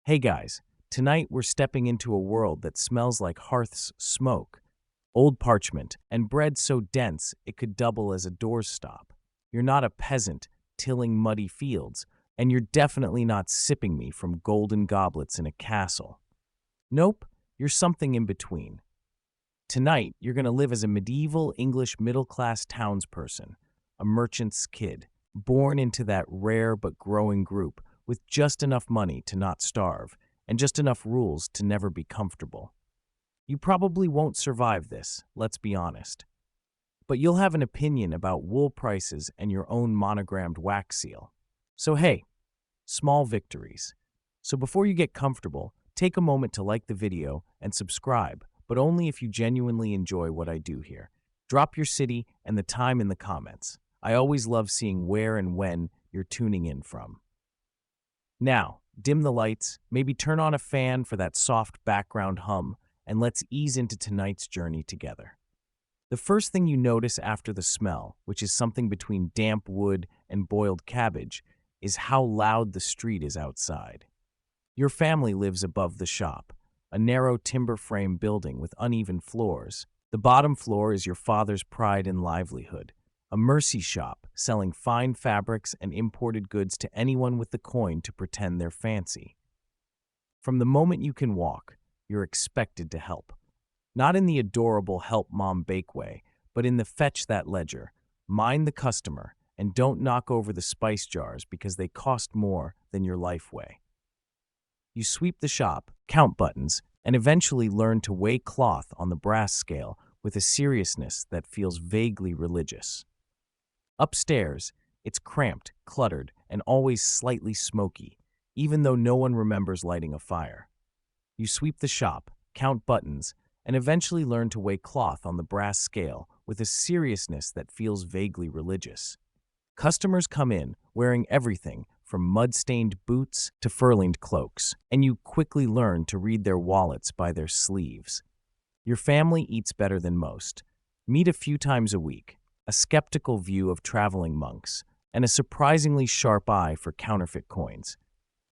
Hey guys, tonight we're stepping into a world that smells like hearth's smoke, old parchment, and bread so dense it could double as a doorstop. You're not a peasant tilling muddy fields, and you're definitely not sipping me from golden goblets in a castle. Nope, you're something in between. Tonight, you're going to live as a medieval English middle-class townsperson, a merchant's kid, born into that rare but growing group with just enough money to not starve and just enough rules to never be comfortable. You probably won't survive this, let's be honest. But you'll have an opinion about wool prices and your own monogrammed wax seal. So hey, small victories. So before you get comfortable, take a moment to like the video and subscribe, but only if you genuinely enjoy what I do here. Drop your city and the time in the comments. I always love seeing where and when you're tuning in from. Now, dim the lights, maybe turn on a fan for that soft background hum, and let's ease into tonight's journey together. The first thing you notice after the smell, which is something between damp wood and boiled cabbage, is how loud the street is outside. Your family lives above the shop, a narrow timber frame building with uneven floors. The bottom floor is your father's pride and livelihood, a mercy shop selling fine fabrics and imported goods to anyone with the coin to pretend they're fancy. From the moment you can walk, you're expected to help. Not in the adorable help mom bake way, but in the fetch that ledger, mind the customer, and don't knock over the spice jars because they cost more than your life way. You sweep the shop, count buttons, and eventually learn to weigh cloth on the brass scale with a seriousness that feels vaguely religious. Upstairs, it's cramped, cluttered, and always slightly smoky, even though no one remembers lighting a fire. You sweep the shop, count buttons, and eventually learn to weigh cloth on the brass scale with a seriousness that feels vaguely religious. Customers come in wearing everything from mud-stained boots to furlined cloaks, and you quickly learn to read their wallets by their sleeves. Your family eats better than most, meet a few times a week, a skeptical view of traveling monks, and a surprisingly sharp eye for counterfeit coins.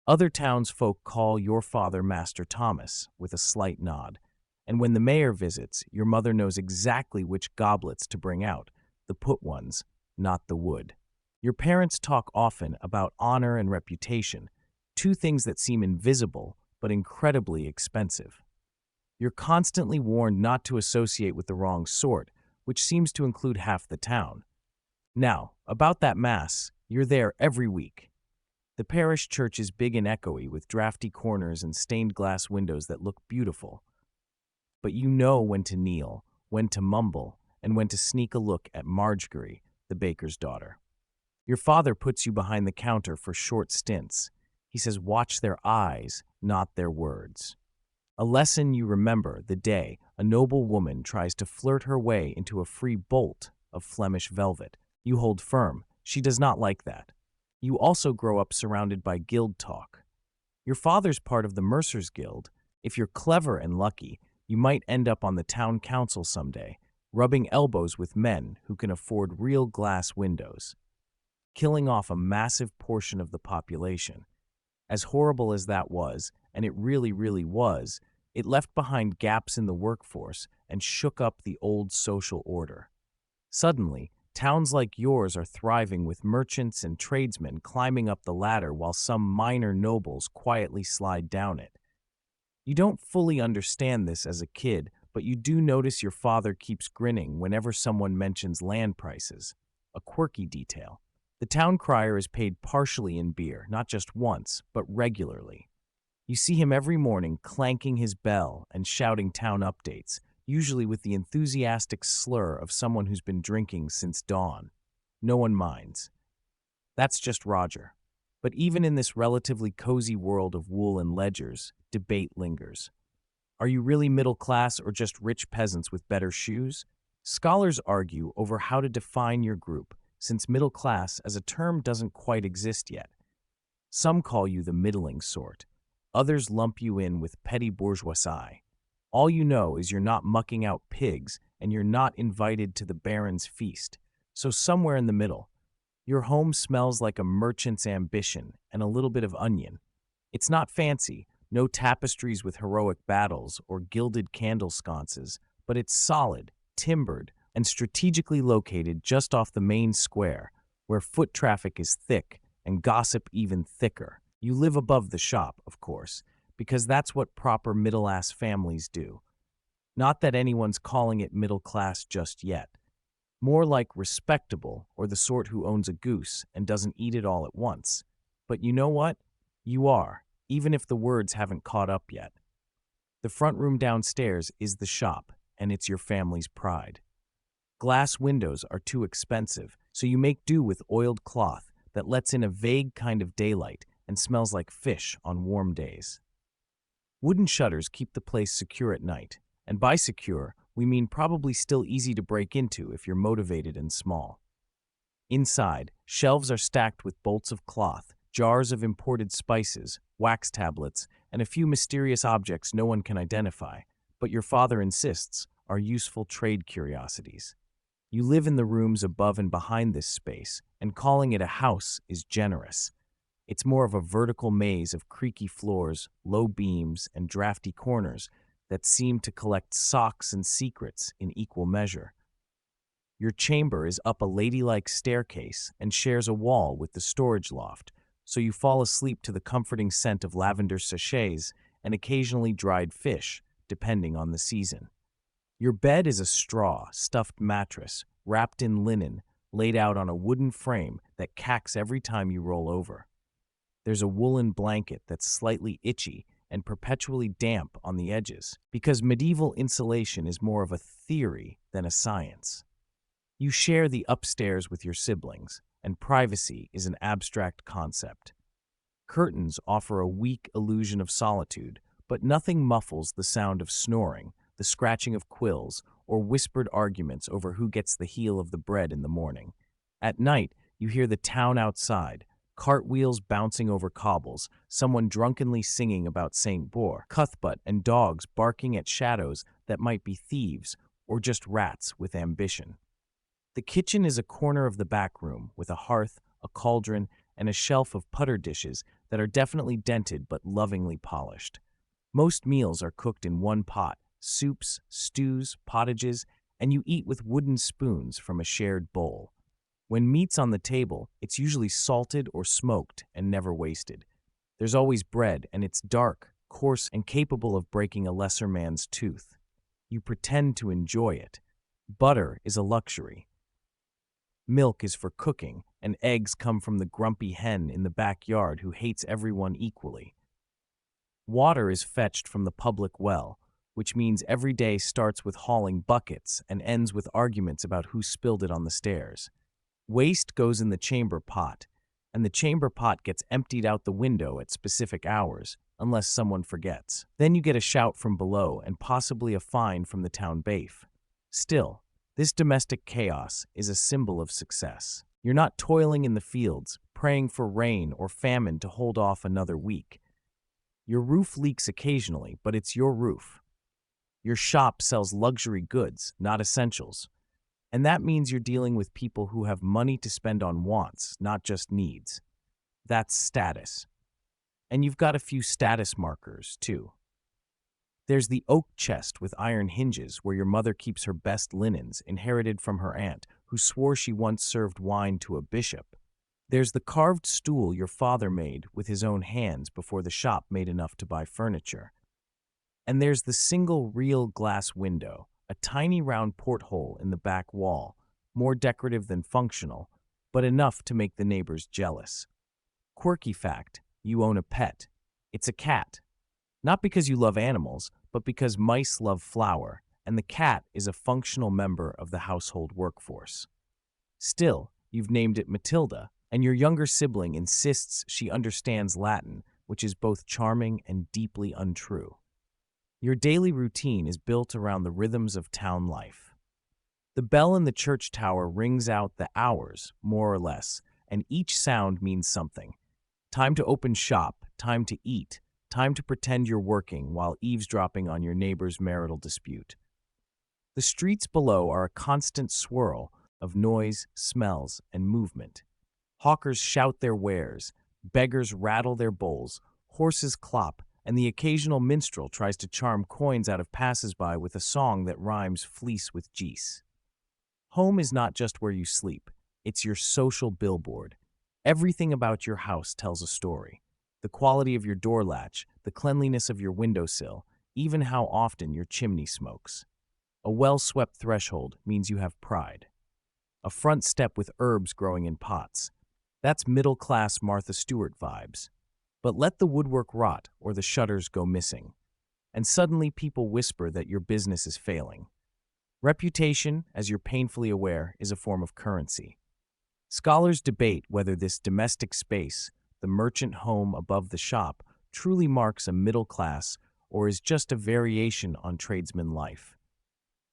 Other townsfolk call your father Master Thomas with a slight nod, and when the mayor visits, your mother knows exactly which goblets to bring out, the put ones, not the wood. Your parents talk often about honor and reputation, two things that seem invisible but incredibly expensive. You're constantly warned not to associate with the wrong sort, which seems to include half the town. Now, about that mass, you're there every week. The parish church is big and echoey with drafty corners and stained glass windows that look beautiful. But you know when to kneel, when to mumble, and when to sneak a look at Marjorie, the baker's daughter. Your father puts you behind the counter for short stints. He says, watch their eyes, not their words. A lesson you remember the day a noble woman tries to flirt her way into a free bolt of Flemish velvet. You hold firm. She does not like that. You also grow up surrounded by guild talk. Your father's part of the Mercers Guild. If you're clever and lucky, you might end up on the town council someday, rubbing elbows with men who can afford real glass windows, killing off a massive portion of the population. As horrible as that was, and it really, really was, it left behind gaps in the workforce and shook up the old social order. Suddenly, towns like yours are thriving with merchants and tradesmen climbing up the ladder while some minor nobles quietly slide down it. You don't fully understand this as a kid, but you do notice your father keeps grinning whenever someone mentions land prices, a quirky detail. The town crier is paid partially in beer, not just once, but regularly. You see him every morning clanking his bell and shouting town updates, usually with the enthusiastic slur of someone who's been drinking since dawn. No one minds. That's just Roger. But even in this relatively cozy world of wool and ledgers, debate lingers. Are you really middle class or just rich peasants with better shoes? Scholars argue over how to define your group, since middle class as a term doesn't quite exist yet. Some call you the middling sort. Others lump you in with petty bourgeoisie. All you know is you're not mucking out pigs and you're not invited to the Baron's feast. So somewhere in the middle, your home smells like a merchant's ambition and a little bit of onion. It's not fancy, No tapestries with heroic battles or gilded candle sconces, but it's solid, timbered, and strategically located just off the main square, where foot traffic is thick and gossip even thicker. You live above the shop, of course, because that's what proper middle-class families do. Not that anyone's calling it middle class just yet. More like respectable, or the sort who owns a goose and doesn't eat it all at once. But you know what? You are, even if the words haven't caught up yet. The front room downstairs is the shop, and it's your family's pride. Glass windows are too expensive, so you make do with oiled cloth that lets in a vague kind of daylight and smells like fish on warm days. Wooden shutters keep the place secure at night, and by secure, we mean probably still easy to break into if you're motivated and small. Inside, shelves are stacked with bolts of cloth, jars of imported spices, wax tablets, and a few mysterious objects no one can identify, but your father insists are useful trade curiosities. You live in the rooms above and behind this space, and calling it a house is generous. It's more of a vertical maze of creaky floors, low beams, and drafty corners that seem to collect socks and secrets in equal measure. Your chamber is up a ladylike staircase and shares a wall with the storage loft, so you fall asleep to the comforting scent of lavender sachets and occasionally dried fish, depending on the season. Your bed is a straw, stuffed mattress, wrapped in linen, laid out on a wooden frame that cacks every time you roll over. There's a woolen blanket that's slightly itchy and perpetually damp on the edges, because medieval insulation is more of a theory than a science. You share the upstairs with your siblings, and privacy is an abstract concept. Curtains offer a weak illusion of solitude, but nothing muffles the sound of snoring, the scratching of quills, or whispered arguments over who gets the heel of the bread in the morning. At night, you hear the town outside, cartwheels bouncing over cobbles, someone drunkenly singing about St. Bour, Cuthbert, and dogs barking at shadows that might be thieves or just rats with ambition. The kitchen is a corner of the back room with a hearth, a cauldron, and a shelf of putter dishes that are definitely dented but lovingly polished. Most meals are cooked in one pot, soups, stews, pottages, and you eat with wooden spoons from a shared bowl. When meat's on the table, it's usually salted or smoked and never wasted. There's always bread, and it's dark, coarse, and capable of breaking a lesser man's tooth. You pretend to enjoy it. Butter is a luxury. Milk is for cooking, and eggs come from the grumpy hen in the backyard who hates everyone equally. Water is fetched from the public well, which means every day starts with hauling buckets and ends with arguments about who spilled it on the stairs. Waste goes in the chamber pot, and the chamber pot gets emptied out the window at specific hours, unless someone forgets. Then you get a shout from below and possibly a fine from the town bailiff. Still, this domestic chaos is a symbol of success. You're not toiling in the fields, praying for rain or famine to hold off another week. Your roof leaks occasionally, but it's your roof. Your shop sells luxury goods, not essentials. And that means you're dealing with people who have money to spend on wants, not just needs. That's status. And you've got a few status markers, too. There's the oak chest with iron hinges where your mother keeps her best linens, inherited from her aunt, who swore she once served wine to a bishop. There's the carved stool your father made with his own hands before the shop made enough to buy furniture. And there's the single real glass window, a tiny round porthole in the back wall, more decorative than functional, but enough to make the neighbors jealous. Quirky fact, you own a pet. It's a cat. Not because you love animals, but because mice love flour, and the cat is a functional member of the household workforce. Still, you've named it Matilda, and your younger sibling insists she understands Latin, which is both charming and deeply untrue. Your daily routine is built around the rhythms of town life. The bell in the church tower rings out the hours, more or less, and each sound means something. Time to open shop, time to eat, time to pretend you're working while eavesdropping on your neighbor's marital dispute. The streets below are a constant swirl of noise, smells, and movement. Hawkers shout their wares, beggars rattle their bowls, horses clop, and the occasional minstrel tries to charm coins out of passers-by with a song that rhymes fleece with geese. Home is not just where you sleep, it's your social billboard. Everything about your house tells a story. The quality of your door latch, the cleanliness of your windowsill, even how often your chimney smokes. A well-swept threshold means you have pride. A front step with herbs growing in pots. That's middle-class Martha Stewart vibes. But let the woodwork rot or the shutters go missing, and suddenly people whisper that your business is failing. Reputation, as you're painfully aware, is a form of currency. Scholars debate whether this domestic space, the merchant home above the shop, truly marks a middle class or is just a variation on tradesman life.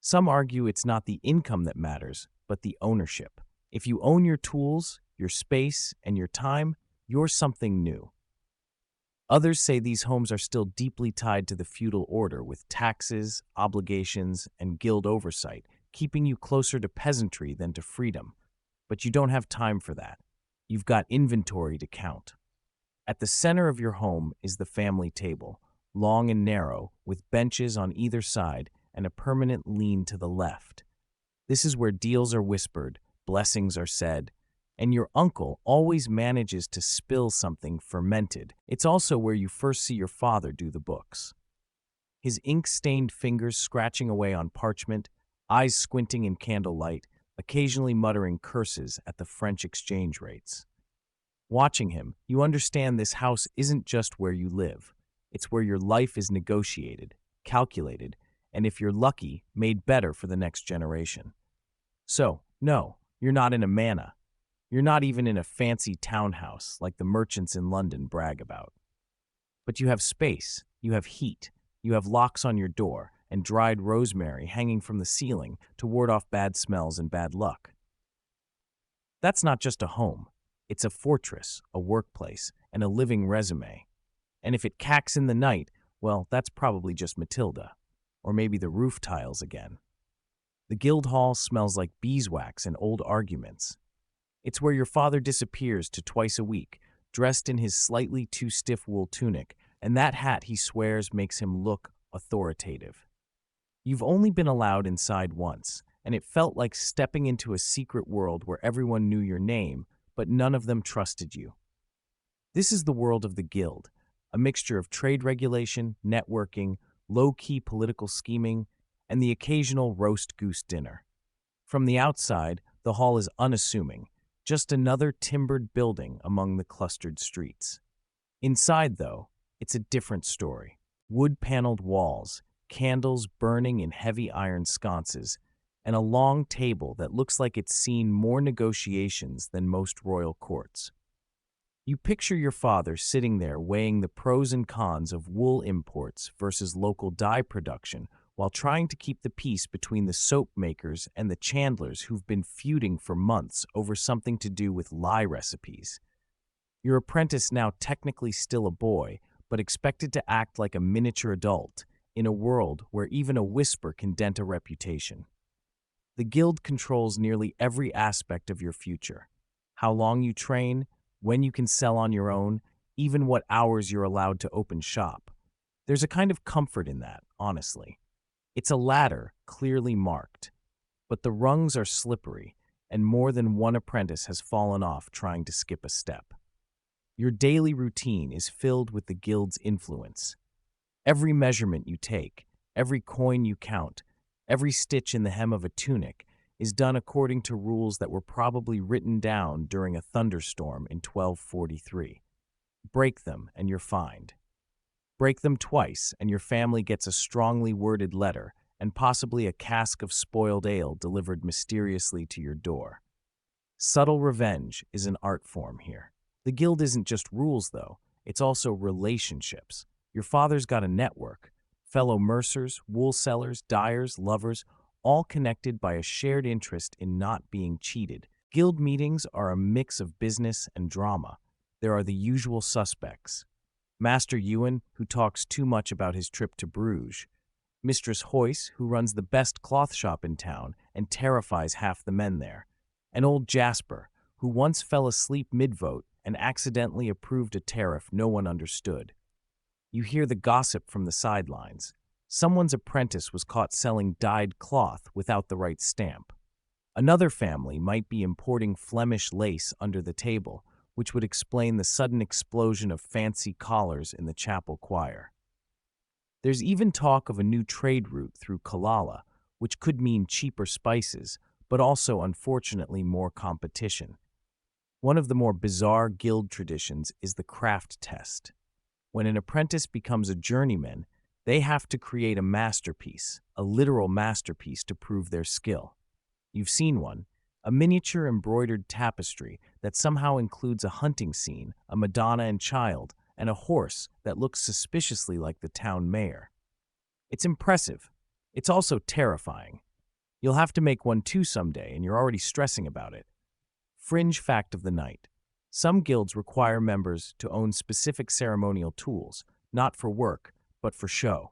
Some argue it's not the income that matters, but the ownership. If you own your tools, your space, and your time, you're something new. Others say these homes are still deeply tied to the feudal order with taxes, obligations, and guild oversight, keeping you closer to peasantry than to freedom. But you don't have time for that. You've got inventory to count. At the center of your home is the family table, long and narrow, with benches on either side and a permanent lean to the left. This is where deals are whispered, blessings are said, and your uncle always manages to spill something fermented. It's also where you first see your father do the books. His ink-stained fingers scratching away on parchment, eyes squinting in candlelight, occasionally muttering curses at the French exchange rates. Watching him, you understand this house isn't just where you live. It's where your life is negotiated, calculated, and if you're lucky, made better for the next generation. So, no, you're not in a manor. You're not even in a fancy townhouse like the merchants in London brag about. But you have space, you have heat, you have locks on your door, and dried rosemary hanging from the ceiling to ward off bad smells and bad luck. That's not just a home. It's a fortress, a workplace, and a living resume. And if it cacks in the night, well, that's probably just Matilda. Or maybe the roof tiles again. The guild hall smells like beeswax and old arguments. It's where your father disappears to twice a week, dressed in his slightly too stiff wool tunic, and that hat he swears makes him look authoritative. You've only been allowed inside once, and it felt like stepping into a secret world where everyone knew your name, but none of them trusted you. This is the world of the guild, a mixture of trade regulation, networking, low-key political scheming, and the occasional roast goose dinner. From the outside, the hall is unassuming, just another timbered building among the clustered streets. Inside, though, it's a different story. Wood-paneled walls, candles burning in heavy iron sconces, and a long table that looks like it's seen more negotiations than most royal courts. You picture your father sitting there weighing the pros and cons of wool imports versus local dye production while trying to keep the peace between the soap makers and the chandlers who've been feuding for months over something to do with lye recipes. Your apprentice, now technically still a boy, but expected to act like a miniature adult in a world where even a whisper can dent a reputation. The guild controls nearly every aspect of your future. How long you train, when you can sell on your own, even what hours you're allowed to open shop. There's a kind of comfort in that, honestly. It's a ladder, clearly marked. But the rungs are slippery, and more than one apprentice has fallen off trying to skip a step. Your daily routine is filled with the guild's influence. Every measurement you take, every coin you count, every stitch in the hem of a tunic is done according to rules that were probably written down during a thunderstorm in 1243. Break them and you're fined. Break them twice and your family gets a strongly worded letter and possibly a cask of spoiled ale delivered mysteriously to your door. Subtle revenge is an art form here. The guild isn't just rules, though. It's also relationships. Your father's got a network. Fellow mercers, wool sellers, dyers, lovers, all connected by a shared interest in not being cheated. Guild meetings are a mix of business and drama. There are the usual suspects. Master Ewan, who talks too much about his trip to Bruges. Mistress Hoyce, who runs the best cloth shop in town and terrifies half the men there. And old Jasper, who once fell asleep mid-vote and accidentally approved a tariff no one understood. You hear the gossip from the sidelines. Someone's apprentice was caught selling dyed cloth without the right stamp. Another family might be importing Flemish lace under the table, which would explain the sudden explosion of fancy collars in the chapel choir. There's even talk of a new trade route through Kalala, which could mean cheaper spices, but also, unfortunately, more competition. One of the more bizarre guild traditions is the craft test. When an apprentice becomes a journeyman, they have to create a masterpiece, a literal masterpiece, to prove their skill. You've seen one, a miniature embroidered tapestry that somehow includes a hunting scene, a Madonna and child, and a horse that looks suspiciously like the town mayor. It's impressive. It's also terrifying. You'll have to make one too someday, and you're already stressing about it. Fringe fact of the night. Some guilds require members to own specific ceremonial tools, not for work, but for show.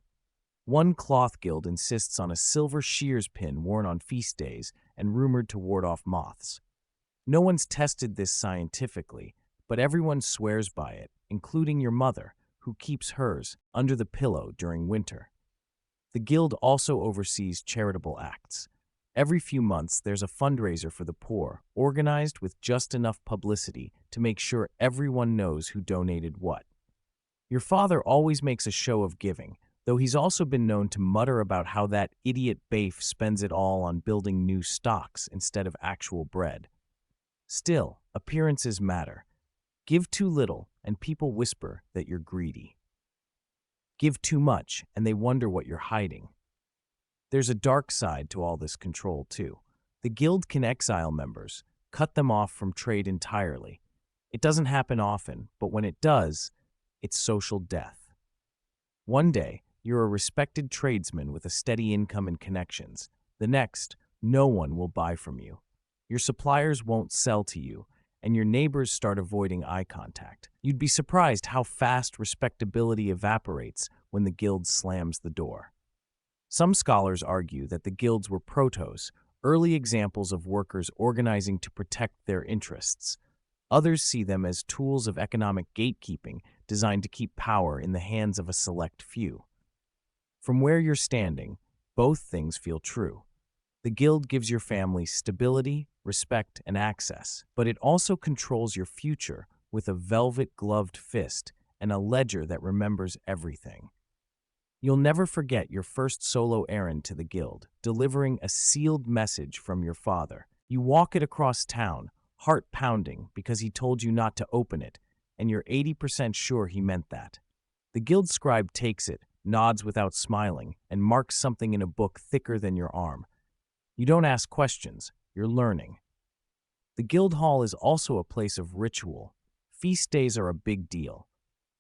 One cloth guild insists on a silver shears pin worn on feast days and rumored to ward off moths. No one's tested this scientifically, but everyone swears by it, including your mother, who keeps hers under the pillow during winter. The guild also oversees charitable acts. Every few months, there's a fundraiser for the poor, organized with just enough publicity to make sure everyone knows who donated what. Your father always makes a show of giving, though he's also been known to mutter about how that idiot Baif spends it all on building new stocks instead of actual bread. Still, appearances matter. Give too little, and people whisper that you're greedy. Give too much, and they wonder what you're hiding. There's a dark side to all this control, too. The guild can exile members, cut them off from trade entirely. It doesn't happen often, but when it does, it's social death. One day, you're a respected tradesman with a steady income and connections. The next, no one will buy from you. Your suppliers won't sell to you, and your neighbors start avoiding eye contact. You'd be surprised how fast respectability evaporates when the guild slams the door. Some scholars argue that the guilds were protos, early examples of workers organizing to protect their interests. Others see them as tools of economic gatekeeping designed to keep power in the hands of a select few. From where you're standing, both things feel true. The guild gives your family stability, respect, and access, but it also controls your future with a velvet-gloved fist and a ledger that remembers everything. You'll never forget your first solo errand to the guild, delivering a sealed message from your father. You walk it across town, heart pounding because he told you not to open it, and you're 80% sure he meant that. The guild scribe takes it, nods without smiling, and marks something in a book thicker than your arm. You don't ask questions, you're learning. The guild hall is also a place of ritual. Feast days are a big deal.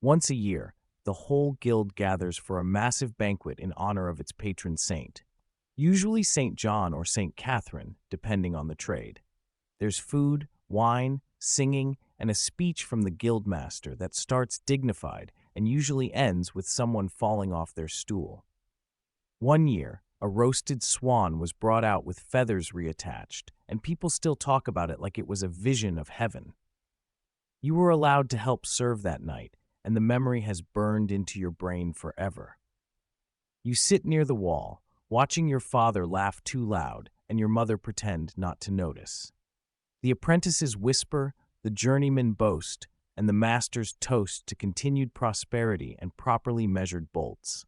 Once a year, the whole guild gathers for a massive banquet in honor of its patron saint, usually St. John or St. Catherine, depending on the trade. There's food, wine, singing, and a speech from the guild master that starts dignified and usually ends with someone falling off their stool. One year, a roasted swan was brought out with feathers reattached, and people still talk about it like it was a vision of heaven. You were allowed to help serve that night, and the memory has burned into your brain forever. You sit near the wall, watching your father laugh too loud and your mother pretend not to notice. The apprentices whisper, the journeymen boast, and the masters toast to continued prosperity and properly measured bolts.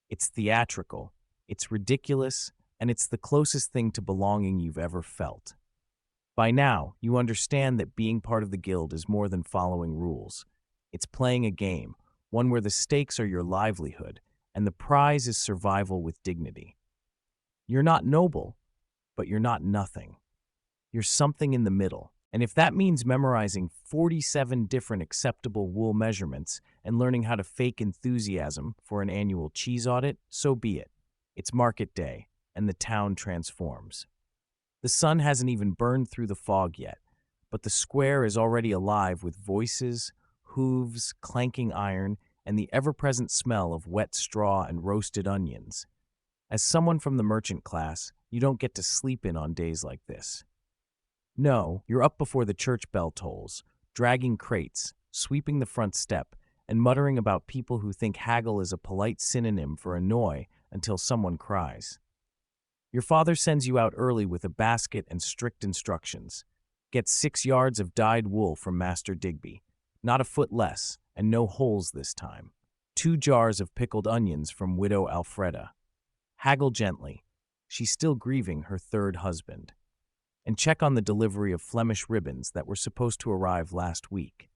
It's theatrical, it's ridiculous, and it's the closest thing to belonging you've ever felt. By now, you understand that being part of the guild is more than following rules. It's playing a game, one where the stakes are your livelihood, and the prize is survival with dignity. You're not noble, but you're not nothing. You're something in the middle, and if that means memorizing 47 different acceptable wool measurements and learning how to fake enthusiasm for an annual cheese audit, so be it. It's market day, and the town transforms. The sun hasn't even burned through the fog yet, but the square is already alive with voices, hooves, clanking iron, and the ever-present smell of wet straw and roasted onions. As someone from the merchant class, you don't get to sleep in on days like this. No, you're up before the church bell tolls, dragging crates, sweeping the front step, and muttering about people who think haggle is a polite synonym for annoy until someone cries. Your father sends you out early with a basket and strict instructions. Get 6 yards of dyed wool from Master Digby, not a foot less, and no holes this time. 2 jars of pickled onions from Widow Alfreda. Haggle gently. She's still grieving her third husband. And check on the delivery of Flemish ribbons that were supposed to arrive last week.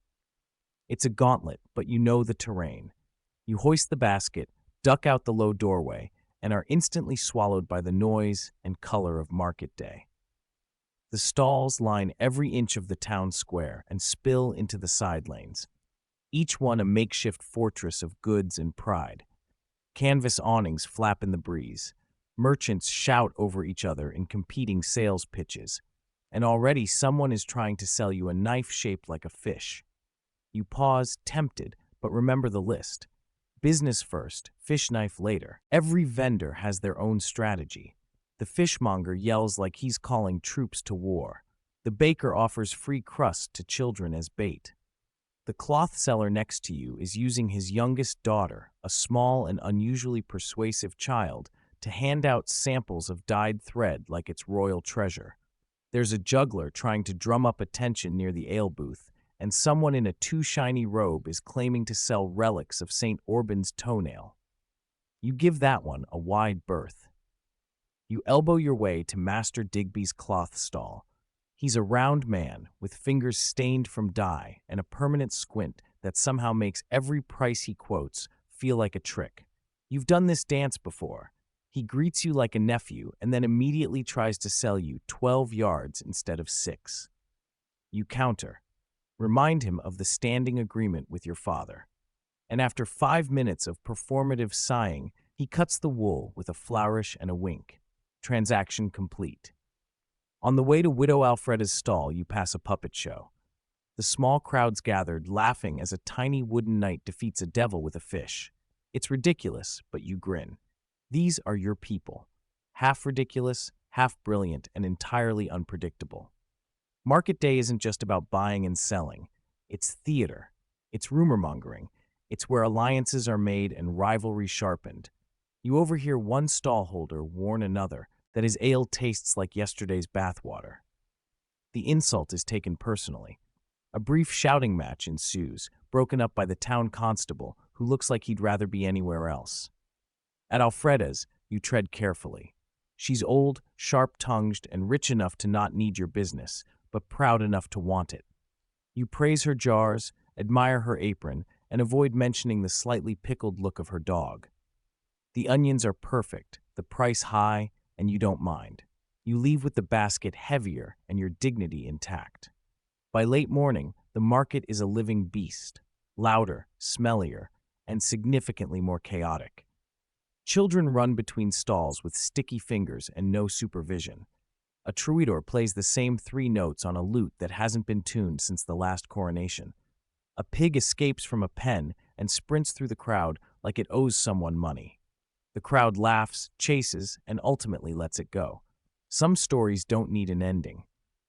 It's a gauntlet, but you know the terrain. You hoist the basket, duck out the low doorway, and are instantly swallowed by the noise and color of market day. The stalls line every inch of the town square and spill into the side lanes, each one a makeshift fortress of goods and pride. Canvas awnings flap in the breeze. Merchants shout over each other in competing sales pitches, and already someone is trying to sell you a knife shaped like a fish. You pause, tempted, but remember the list. Business first, fish knife later. Every vendor has their own strategy. The fishmonger yells like he's calling troops to war. The baker offers free crust to children as bait. The cloth seller next to you is using his youngest daughter, a small and unusually persuasive child, to hand out samples of dyed thread like it's royal treasure. There's a juggler trying to drum up attention near the ale booth, and someone in a too shiny robe is claiming to sell relics of St. Orban's toenail. You give that one a wide berth. You elbow your way to Master Digby's cloth stall. He's a round man with fingers stained from dye and a permanent squint that somehow makes every price he quotes feel like a trick. You've done this dance before. He greets you like a nephew and then immediately tries to sell you 12 yards instead of 6. You counter. Remind him of the standing agreement with your father. And after 5 minutes of performative sighing, he cuts the wool with a flourish and a wink. Transaction complete. On the way to Widow Alfreda's stall, you pass a puppet show. The small crowds gathered, laughing as a tiny wooden knight defeats a devil with a fish. It's ridiculous, but you grin. These are your people. Half ridiculous, half brilliant, and entirely unpredictable. Market day isn't just about buying and selling. It's theater. It's rumor-mongering. It's where alliances are made and rivalry sharpened. You overhear one stallholder warn another that his ale tastes like yesterday's bathwater. The insult is taken personally. A brief shouting match ensues, broken up by the town constable, who looks like he'd rather be anywhere else. At Alfreda's, you tread carefully. She's old, sharp-tongued, and rich enough to not need your business, but proud enough to want it. You praise her jars, admire her apron, and avoid mentioning the slightly pickled look of her dog. The onions are perfect, the price high, and you don't mind. You leave with the basket heavier and your dignity intact. By late morning, the market is a living beast, louder, smellier, and significantly more chaotic. Children run between stalls with sticky fingers and no supervision. A troubadour plays the same 3 notes on a lute that hasn't been tuned since the last coronation. A pig escapes from a pen and sprints through the crowd like it owes someone money. The crowd laughs, chases, and ultimately lets it go. Some stories don't need an ending.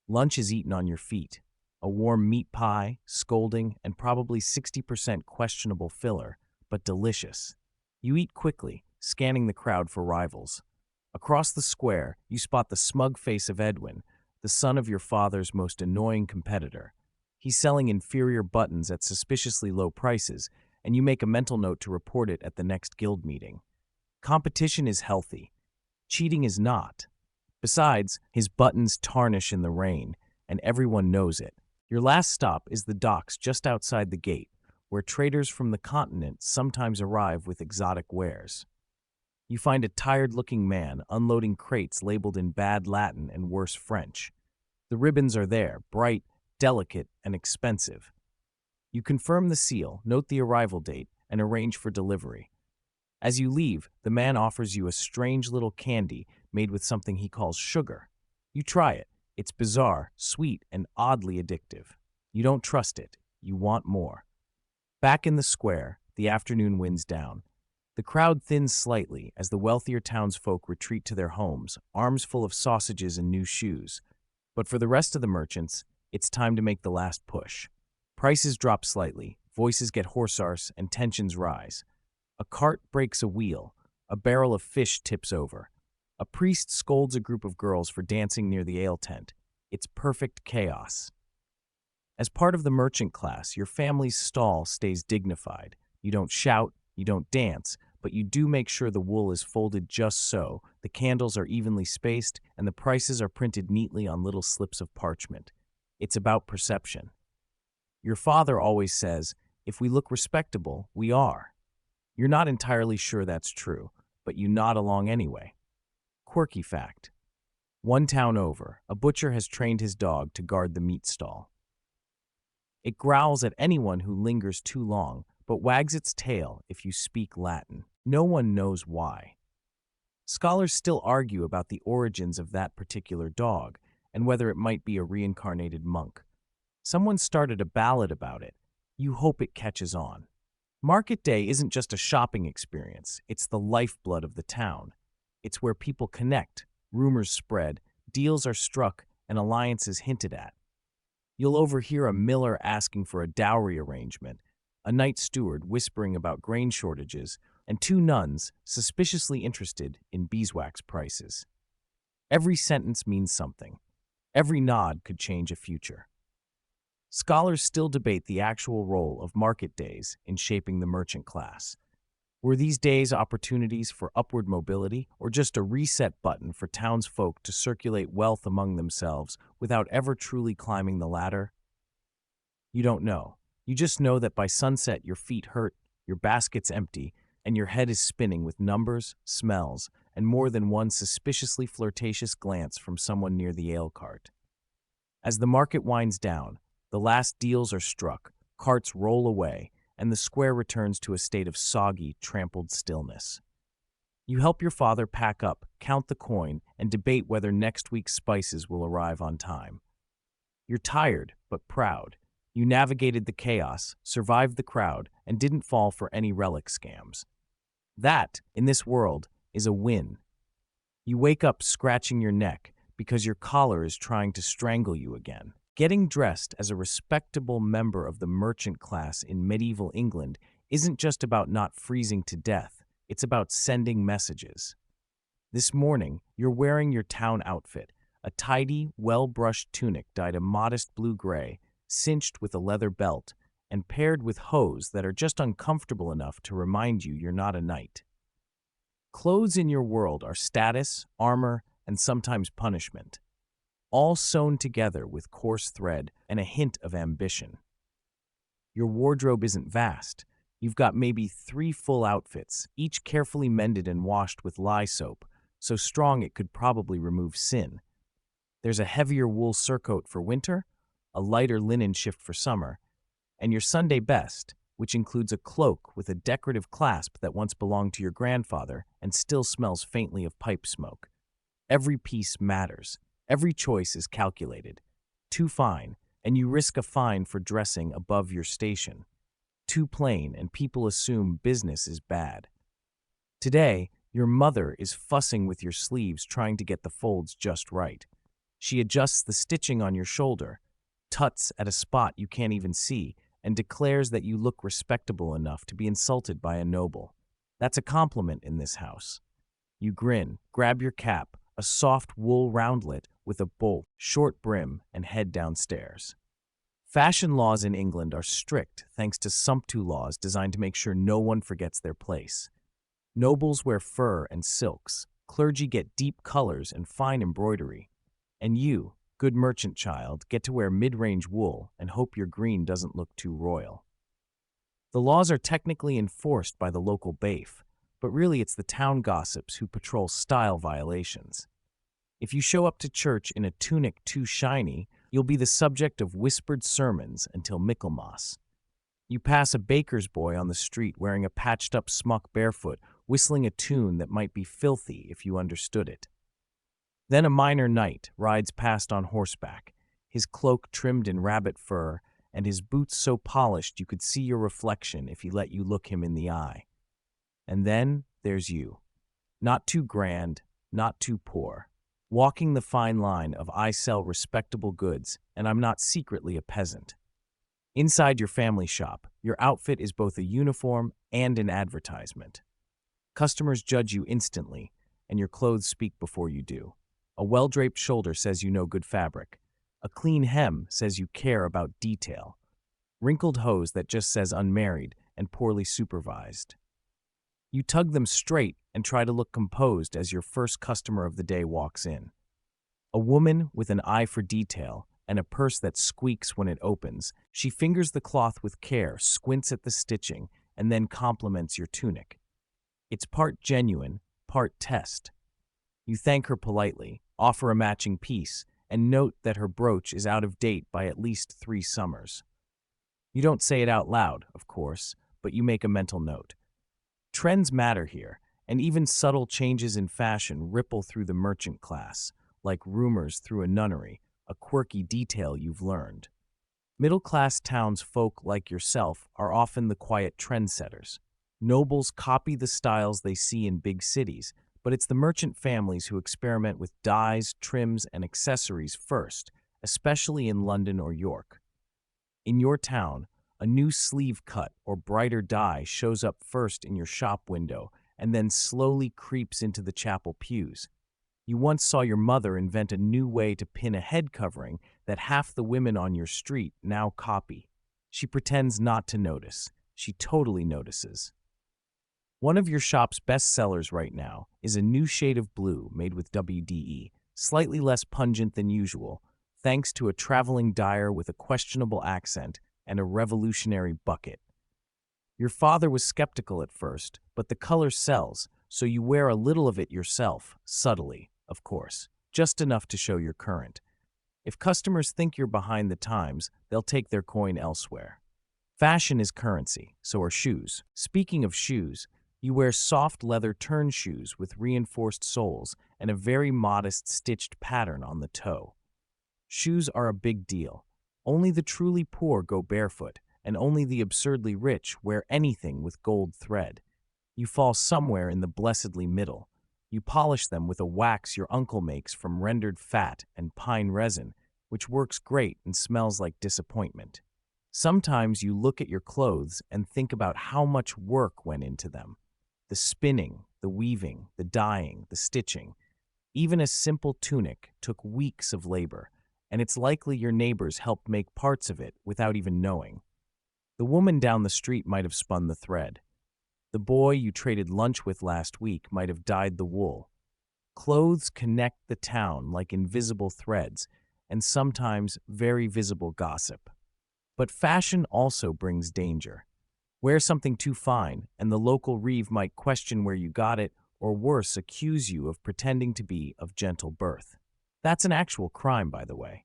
Lunch is eaten on your feet. A warm meat pie, scolding, and probably 60% questionable filler, but delicious. You eat quickly, scanning the crowd for rivals. Across the square, you spot the smug face of Edwin, the son of your father's most annoying competitor. He's selling inferior buttons at suspiciously low prices, and you make a mental note to report it at the next guild meeting. Competition is healthy. Cheating is not. Besides, his buttons tarnish in the rain, and everyone knows it. Your last stop is the docks just outside the gate, where traders from the continent sometimes arrive with exotic wares. You find a tired-looking man unloading crates labeled in bad Latin and worse French. The ribbons are there, bright, delicate, and expensive. You confirm the seal, note the arrival date, and arrange for delivery. As you leave, the man offers you a strange little candy made with something he calls sugar. You try it. It's bizarre, sweet, and oddly addictive. You don't trust it. You want more. Back in the square, the afternoon winds down. The crowd thins slightly as the wealthier townsfolk retreat to their homes, arms full of sausages and new shoes. But for the rest of the merchants, it's time to make the last push. Prices drop slightly, Voices get hoarse and tensions rise. A cart breaks a wheel. A barrel of fish tips over. A priest scolds a group of girls for dancing near the ale tent. It's perfect chaos. As part of the merchant class, your family's stall stays dignified. You don't shout, you don't dance, but you do make sure the wool is folded just so, the candles are evenly spaced, and the prices are printed neatly on little slips of parchment. It's about perception. Your father always says, if we look respectable, we are. You're not entirely sure that's true, but you nod along anyway. Quirky fact. One town over, a butcher has trained his dog to guard the meat stall. It growls at anyone who lingers too long, but wags its tail if you speak Latin. No one knows why. Scholars still argue about the origins of that particular dog and whether it might be a reincarnated monk. Someone started a ballad about it. You hope it catches on. Market day isn't just a shopping experience, it's the lifeblood of the town. It's where people connect, rumors spread, deals are struck, and alliances hinted at. You'll overhear a miller asking for a dowry arrangement, a night steward whispering about grain shortages, and two nuns suspiciously interested in beeswax prices. Every sentence means something. Every nod could change a future. Scholars still debate the actual role of market days in shaping the merchant class. Were these days opportunities for upward mobility, or just a reset button for townsfolk to circulate wealth among themselves without ever truly climbing the ladder? You don't know. You just know that by sunset your feet hurt, your basket's empty, and your head is spinning with numbers, smells, and more than one suspiciously flirtatious glance from someone near the ale cart. As the market winds down, the last deals are struck, carts roll away, and the square returns to a state of soggy, trampled stillness. You help your father pack up, count the coin, and debate whether next week's spices will arrive on time. You're tired, but proud. You navigated the chaos, survived the crowd, and didn't fall for any relic scams. That, in this world, is a win. You wake up scratching your neck because your collar is trying to strangle you again. Getting dressed as a respectable member of the merchant class in medieval England isn't just about not freezing to death, it's about sending messages. This morning, you're wearing your town outfit, a tidy, well-brushed tunic dyed a modest blue-gray, cinched with a leather belt, and paired with hose that are just uncomfortable enough to remind you you're not a knight. Clothes in your world are status, armor, and sometimes punishment, all sewn together with coarse thread and a hint of ambition. Your wardrobe isn't vast. You've got maybe 3 full outfits, each carefully mended and washed with lye soap, so strong it could probably remove sin. There's a heavier wool surcoat for winter, a lighter linen shift for summer, and your Sunday best, which includes a cloak with a decorative clasp that once belonged to your grandfather and still smells faintly of pipe smoke. Every piece matters. Every choice is calculated. Too fine, and you risk a fine for dressing above your station. Too plain, and people assume business is bad. Today, your mother is fussing with your sleeves trying to get the folds just right. She adjusts the stitching on your shoulder, tuts at a spot you can't even see, and declares that you look respectable enough to be insulted by a noble. That's a compliment in this house. You grin, grab your cap, a soft wool roundlet with a bolt, short brim, and head downstairs. Fashion laws in England are strict thanks to sumptu laws designed to make sure no one forgets their place. Nobles wear fur and silks, clergy get deep colors and fine embroidery, and you, good merchant child, get to wear mid-range wool and hope your green doesn't look too royal. The laws are technically enforced by the local baif, but really it's the town gossips who patrol style violations. If you show up to church in a tunic too shiny, you'll be the subject of whispered sermons until Michaelmas. You pass a baker's boy on the street wearing a patched-up smock barefoot, whistling a tune that might be filthy if you understood it. Then a minor knight rides past on horseback, his cloak trimmed in rabbit fur and his boots so polished you could see your reflection if he let you look him in the eye. And then there's you. Not too grand, not too poor. Walking the fine line of I sell respectable goods and I'm not secretly a peasant. Inside your family shop, your outfit is both a uniform and an advertisement. Customers judge you instantly, and your clothes speak before you do. A well-draped shoulder says you know good fabric. A clean hem says you care about detail. Wrinkled hose that just says unmarried and poorly supervised. You tug them straight and try to look composed as your first customer of the day walks in. A woman with an eye for detail and a purse that squeaks when it opens. She fingers the cloth with care, squints at the stitching, and then compliments your tunic. It's part genuine, part test. You thank her politely, offer a matching piece, and note that her brooch is out of date by at least 3 summers. You don't say it out loud, of course, but you make a mental note. Trends matter here, and even subtle changes in fashion ripple through the merchant class, like rumors through a nunnery, a quirky detail you've learned. Middle-class townsfolk like yourself are often the quiet trendsetters. Nobles copy the styles they see in big cities, but it's the merchant families who experiment with dyes, trims, and accessories first, especially in London or York. In your town, a new sleeve cut or brighter dye shows up first in your shop window and then slowly creeps into the chapel pews. You once saw your mother invent a new way to pin a head covering that half the women on your street now copy. She pretends not to notice. She totally notices. One of your shop's best sellers right now is a new shade of blue made with WDE, slightly less pungent than usual, thanks to a traveling dyer with a questionable accent and a revolutionary bucket. Your father was skeptical at first, but the color sells, so you wear a little of it yourself, subtly, of course, just enough to show you're current. If customers think you're behind the times, they'll take their coin elsewhere. Fashion is currency, so are shoes. Speaking of shoes, you wear soft leather turn shoes with reinforced soles and a very modest stitched pattern on the toe. Shoes are a big deal. Only the truly poor go barefoot, and only the absurdly rich wear anything with gold thread. You fall somewhere in the blessedly middle. You polish them with a wax your uncle makes from rendered fat and pine resin, which works great and smells like disappointment. Sometimes you look at your clothes and think about how much work went into them. The spinning, the weaving, the dyeing, the stitching. Even a simple tunic took weeks of labor, and it's likely your neighbors helped make parts of it without even knowing. The woman down the street might have spun the thread. The boy you traded lunch with last week might have dyed the wool. Clothes connect the town like invisible threads, and sometimes very visible gossip. But fashion also brings danger. Wear something too fine, and the local reeve might question where you got it, or worse, accuse you of pretending to be of gentle birth. That's an actual crime, by the way.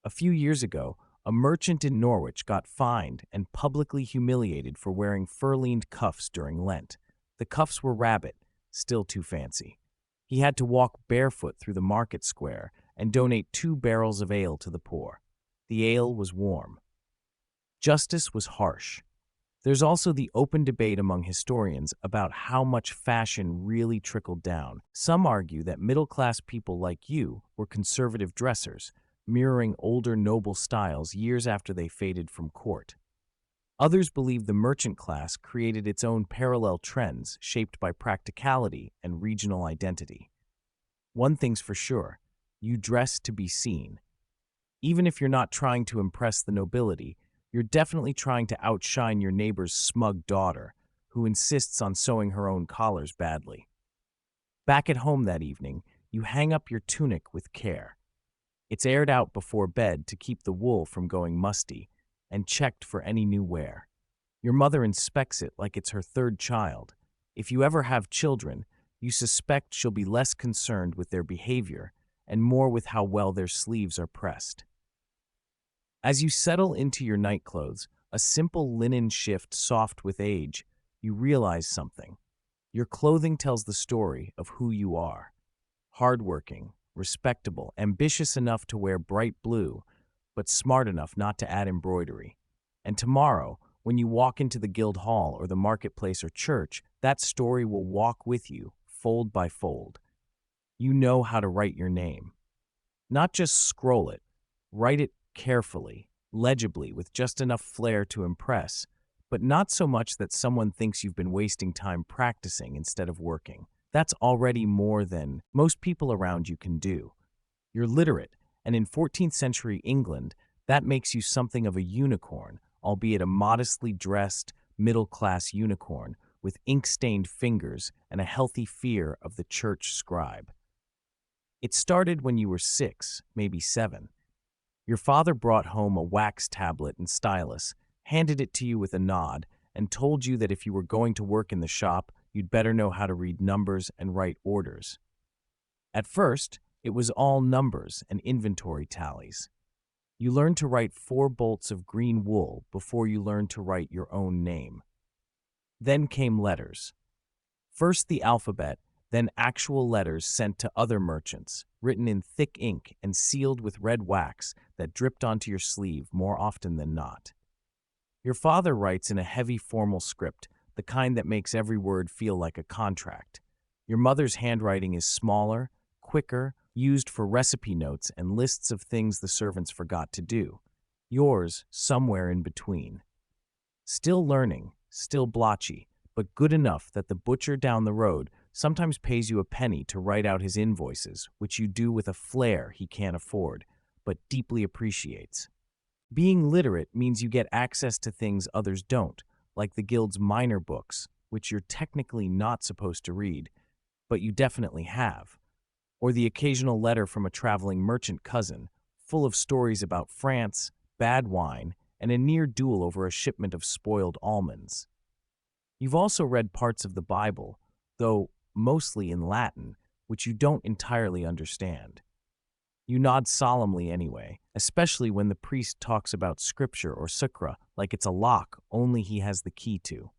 A few years ago, a merchant in Norwich got fined and publicly humiliated for wearing fur-lined cuffs during Lent. The cuffs were rabbit, still too fancy. He had to walk barefoot through the market square and donate 2 barrels of ale to the poor. The ale was warm. Justice was harsh. There's also the open debate among historians about how much fashion really trickled down. Some argue that middle-class people like you were conservative dressers, mirroring older noble styles years after they faded from court. Others believe the merchant class created its own parallel trends shaped by practicality and regional identity. One thing's for sure, you dress to be seen. Even if you're not trying to impress the nobility, you're definitely trying to outshine your neighbor's smug daughter, who insists on sewing her own collars badly. Back at home that evening, you hang up your tunic with care. It's aired out before bed to keep the wool from going musty, and checked for any new wear. Your mother inspects it like it's her 3rd child. If you ever have children, you suspect she'll be less concerned with their behavior and more with how well their sleeves are pressed. As you settle into your nightclothes, a simple linen shift soft with age, you realize something. Your clothing tells the story of who you are. Hardworking, respectable, ambitious enough to wear bright blue, but smart enough not to add embroidery. And tomorrow, when you walk into the guild hall or the marketplace or church, that story will walk with you, fold by fold. You know how to write your name. Not just scroll it, write it carefully, legibly with just enough flair to impress, but not so much that someone thinks you've been wasting time practicing instead of working. That's already more than most people around you can do. You're literate, and in 14th century England, that makes you something of a unicorn, albeit a modestly dressed, middle-class unicorn with ink-stained fingers and a healthy fear of the church scribe. It started when you were 6, maybe 7. Your father brought home a wax tablet and stylus, handed it to you with a nod, and told you that if you were going to work in the shop, you'd better know how to read numbers and write orders. At first, it was all numbers and inventory tallies. You learned to write 4 bolts of green wool before you learned to write your own name. Then came letters. First the alphabet, then actual letters sent to other merchants, written in thick ink and sealed with red wax that dripped onto your sleeve more often than not. Your father writes in a heavy formal script, the kind that makes every word feel like a contract. Your mother's handwriting is smaller, quicker, used for recipe notes and lists of things the servants forgot to do. Yours, somewhere in between. Still learning, still blotchy, but good enough that the butcher down the road sometimes pays you a penny to write out his invoices, which you do with a flair he can't afford, but deeply appreciates. Being literate means you get access to things others don't, like the guild's minor books, which you're technically not supposed to read, but you definitely have, or the occasional letter from a traveling merchant cousin, full of stories about France, bad wine, and a near duel over a shipment of spoiled almonds. You've also read parts of the Bible, though mostly in Latin, which you don't entirely understand. You nod solemnly anyway, especially when the priest talks about scripture or sukkah like it's a lock only he has the key to.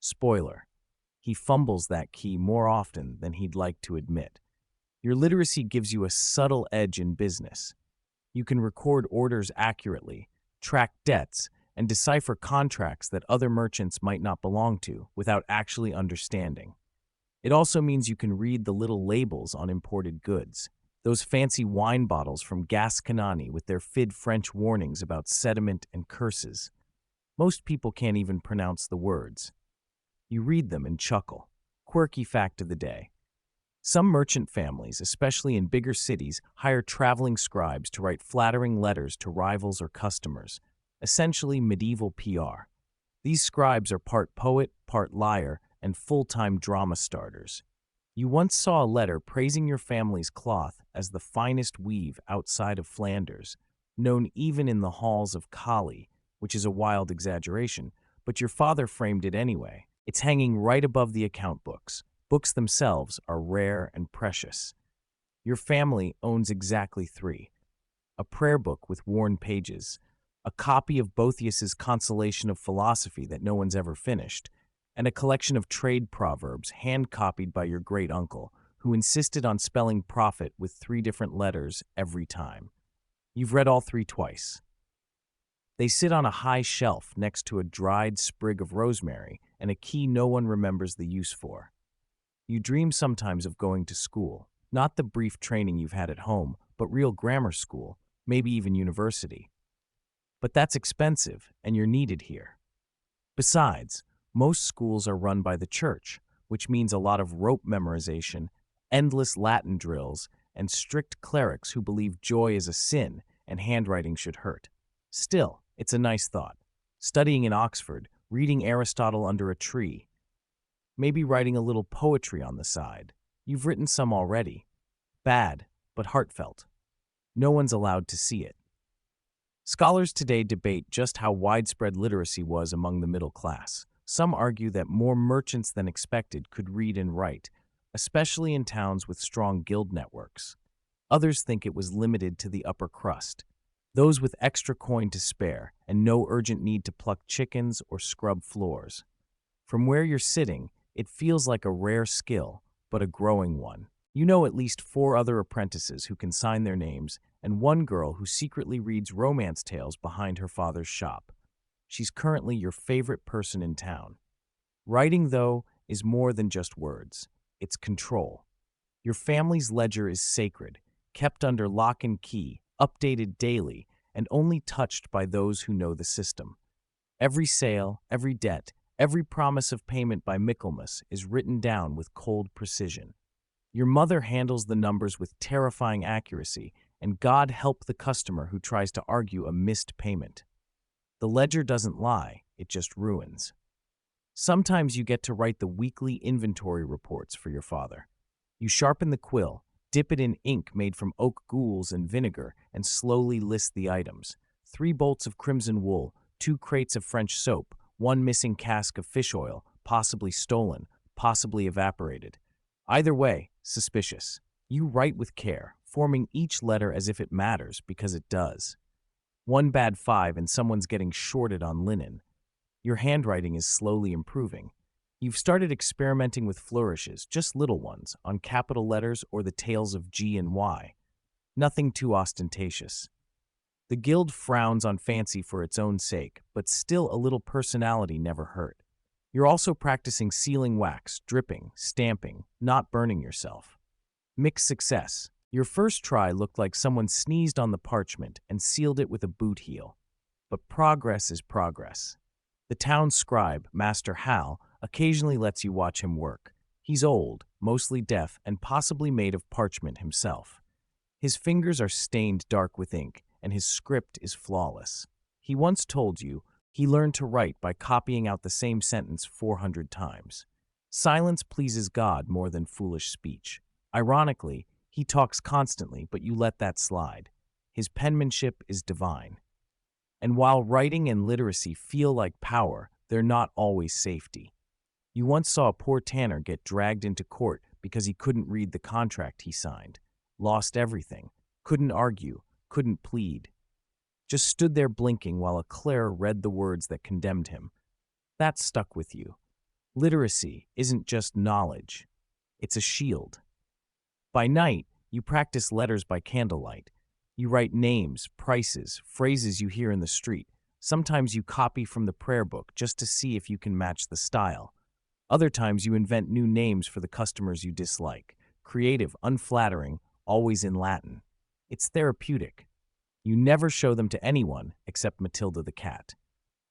Spoiler: he fumbles that key more often than he'd like to admit. Your literacy gives you a subtle edge in business. You can record orders accurately, track debts, and decipher contracts that other merchants might not belong to without actually understanding. It also means you can read the little labels on imported goods. Those fancy wine bottles from Gasconani with their fid French warnings about sediment and curses. Most people can't even pronounce the words. You read them and chuckle. Quirky fact of the day. Some merchant families, especially in bigger cities, hire traveling scribes to write flattering letters to rivals or customers, essentially medieval PR. These scribes are part poet, part liar, and full-time drama starters. You once saw a letter praising your family's cloth as the finest weave outside of Flanders, known even in the halls of Cali, which is a wild exaggeration, but your father framed it anyway. It's hanging right above the account books. Books themselves are rare and precious. Your family owns exactly 3. A prayer book with worn pages, a copy of Boethius's Consolation of Philosophy that no one's ever finished, and a collection of trade proverbs hand-copied by your great-uncle, who insisted on spelling profit with 3 different letters every time. You've read all 3 twice. They sit on a high shelf next to a dried sprig of rosemary and a key no one remembers the use for. You dream sometimes of going to school, not the brief training you've had at home, but real grammar school, maybe even university. But that's expensive, and you're needed here. Besides, most schools are run by the church, which means a lot of rote memorization, endless Latin drills, and strict clerics who believe joy is a sin and handwriting should hurt. Still, it's a nice thought. Studying in Oxford, reading Aristotle under a tree, maybe writing a little poetry on the side. You've written some already. Bad, but heartfelt. No one's allowed to see it. Scholars today debate just how widespread literacy was among the middle class. Some argue that more merchants than expected could read and write, especially in towns with strong guild networks. Others think it was limited to the upper crust, those with extra coin to spare and no urgent need to pluck chickens or scrub floors. From where you're sitting, it feels like a rare skill, but a growing one. You know at least 4 other apprentices who can sign their names and 1 girl who secretly reads romance tales behind her father's shop. She's currently your favorite person in town. Writing, though, is more than just words. It's control. Your family's ledger is sacred, kept under lock and key, updated daily, and only touched by those who know the system. Every sale, every debt, every promise of payment by Michaelmas is written down with cold precision. Your mother handles the numbers with terrifying accuracy, and God help the customer who tries to argue a missed payment. The ledger doesn't lie, it just ruins. Sometimes you get to write the weekly inventory reports for your father. You sharpen the quill, dip it in ink made from oak ghouls and vinegar, and slowly list the items. 3 bolts of crimson wool, 2 crates of French soap, 1 missing cask of fish oil, possibly stolen, possibly evaporated. Either way, suspicious. You write with care, forming each letter as if it matters because it does. 1 bad 5 and someone's getting shorted on linen. Your handwriting is slowly improving. You've started experimenting with flourishes, just little ones, on capital letters or the tails of G and Y. Nothing too ostentatious. The guild frowns on fancy for its own sake, but still a little personality never hurt. You're also practicing sealing wax, dripping, stamping, not burning yourself. Mixed success. Your first try looked like someone sneezed on the parchment and sealed it with a boot heel. But progress is progress. The town scribe, Master Hal, occasionally lets you watch him work. He's old, mostly deaf, and possibly made of parchment himself. His fingers are stained dark with ink, and his script is flawless. He once told you he learned to write by copying out the same sentence 400 times. Silence pleases God more than foolish speech. Ironically, he talks constantly, but you let that slide. His penmanship is divine. And while writing and literacy feel like power, they're not always safety. You once saw a poor tanner get dragged into court because he couldn't read the contract he signed, lost everything, couldn't argue, couldn't plead. Just stood there blinking while a clerk read the words that condemned him. That stuck with you. Literacy isn't just knowledge, it's a shield. By night, you practice letters by candlelight. You write names, prices, phrases you hear in the street. Sometimes you copy from the prayer book just to see if you can match the style. Other times you invent new names for the customers you dislike. Creative, unflattering, always in Latin. It's therapeutic. You never show them to anyone except Matilda the cat.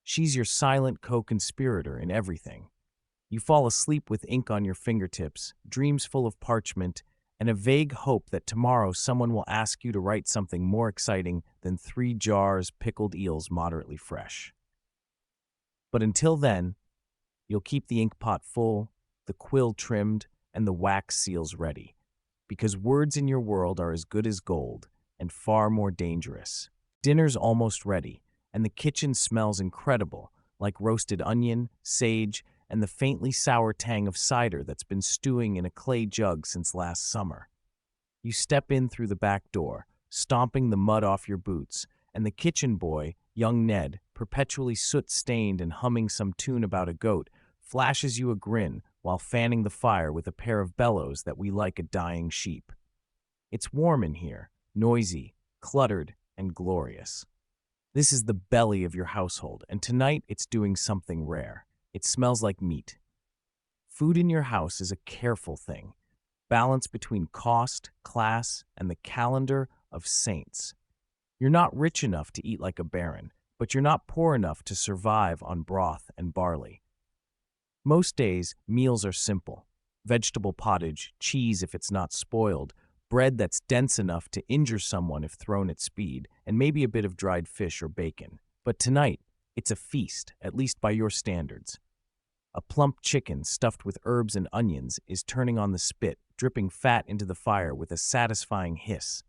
She's your silent co-conspirator in everything. You fall asleep with ink on your fingertips, dreams full of parchment, and a vague hope that tomorrow someone will ask you to write something more exciting than 3 jars pickled eels moderately fresh. But until then, you'll keep the ink pot full, the quill trimmed, and the wax seals ready, because words in your world are as good as gold and far more dangerous. Dinner's almost ready, and the kitchen smells incredible, like roasted onion, sage, and the faintly sour tang of cider that's been stewing in a clay jug since last summer. You step in through the back door, stomping the mud off your boots, and the kitchen boy, young Ned, perpetually soot-stained and humming some tune about a goat, flashes you a grin while fanning the fire with a pair of bellows that we like a dying sheep. It's warm in here, noisy, cluttered, and glorious. This is the belly of your household, and tonight it's doing something rare. It smells like meat. Food in your house is a careful thing, balance between cost, class, and the calendar of saints. You're not rich enough to eat like a baron, but you're not poor enough to survive on broth and barley. Most days, meals are simple. Vegetable pottage, cheese if it's not spoiled, bread that's dense enough to injure someone if thrown at speed, and maybe a bit of dried fish or bacon. But tonight, it's a feast, at least by your standards. A plump chicken stuffed with herbs and onions is turning on the spit, dripping fat into the fire with a satisfying hiss.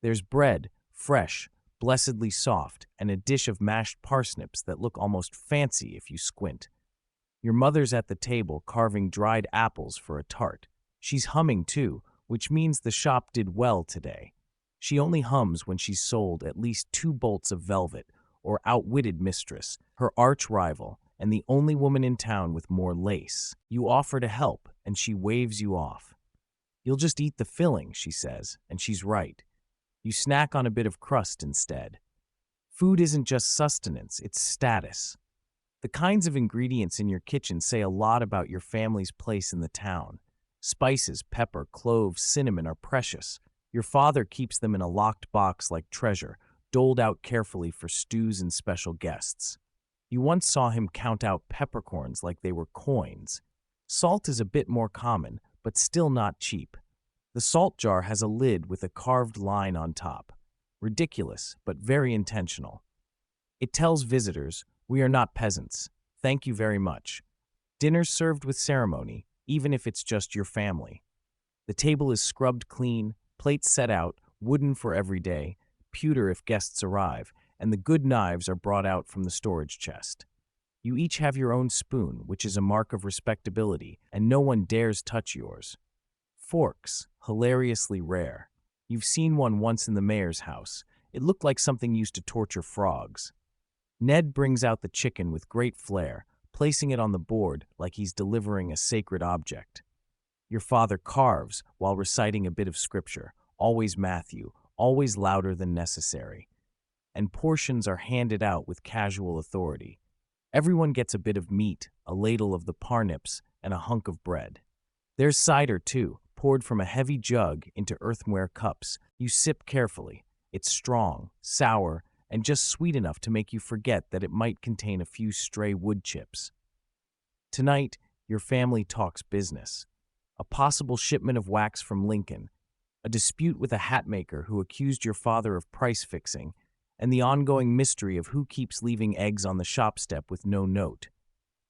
There's bread, fresh, blessedly soft, and a dish of mashed parsnips that look almost fancy if you squint. Your mother's at the table carving dried apples for a tart. She's humming too, which means the shop did well today. She only hums when she's sold at least 2 bolts of velvet, or outwitted mistress, her arch rival, and the only woman in town with more lace. You offer to help, and she waves you off. You'll just eat the filling, she says, and she's right. You snack on a bit of crust instead. Food isn't just sustenance, it's status. The kinds of ingredients in your kitchen say a lot about your family's place in the town. Spices, pepper, cloves, cinnamon are precious. Your father keeps them in a locked box like treasure, doled out carefully for stews and special guests. You once saw him count out peppercorns like they were coins. Salt is a bit more common, but still not cheap. The salt jar has a lid with a carved line on top. Ridiculous, but very intentional. It tells visitors, "We are not peasants. Thank you very much." Dinner's served with ceremony, even if it's just your family. The table is scrubbed clean, plates set out, wooden for every day, pewter if guests arrive, and the good knives are brought out from the storage chest. You each have your own spoon, which is a mark of respectability, and no one dares touch yours. Forks, hilariously rare. You've seen one once in the mayor's house. It looked like something used to torture frogs. Ned brings out the chicken with great flair, placing it on the board like he's delivering a sacred object. Your father carves while reciting a bit of scripture, always Matthew, always louder than necessary. And portions are handed out with casual authority. Everyone gets a bit of meat, a ladle of the parnips, and a hunk of bread. There's cider, too, poured from a heavy jug into earthenware cups. You sip carefully. It's strong, sour, and just sweet enough to make you forget that it might contain a few stray wood chips. Tonight, your family talks business. A possible shipment of wax from Lincoln, a dispute with a hat maker who accused your father of price fixing, and the ongoing mystery of who keeps leaving eggs on the shop step with no note.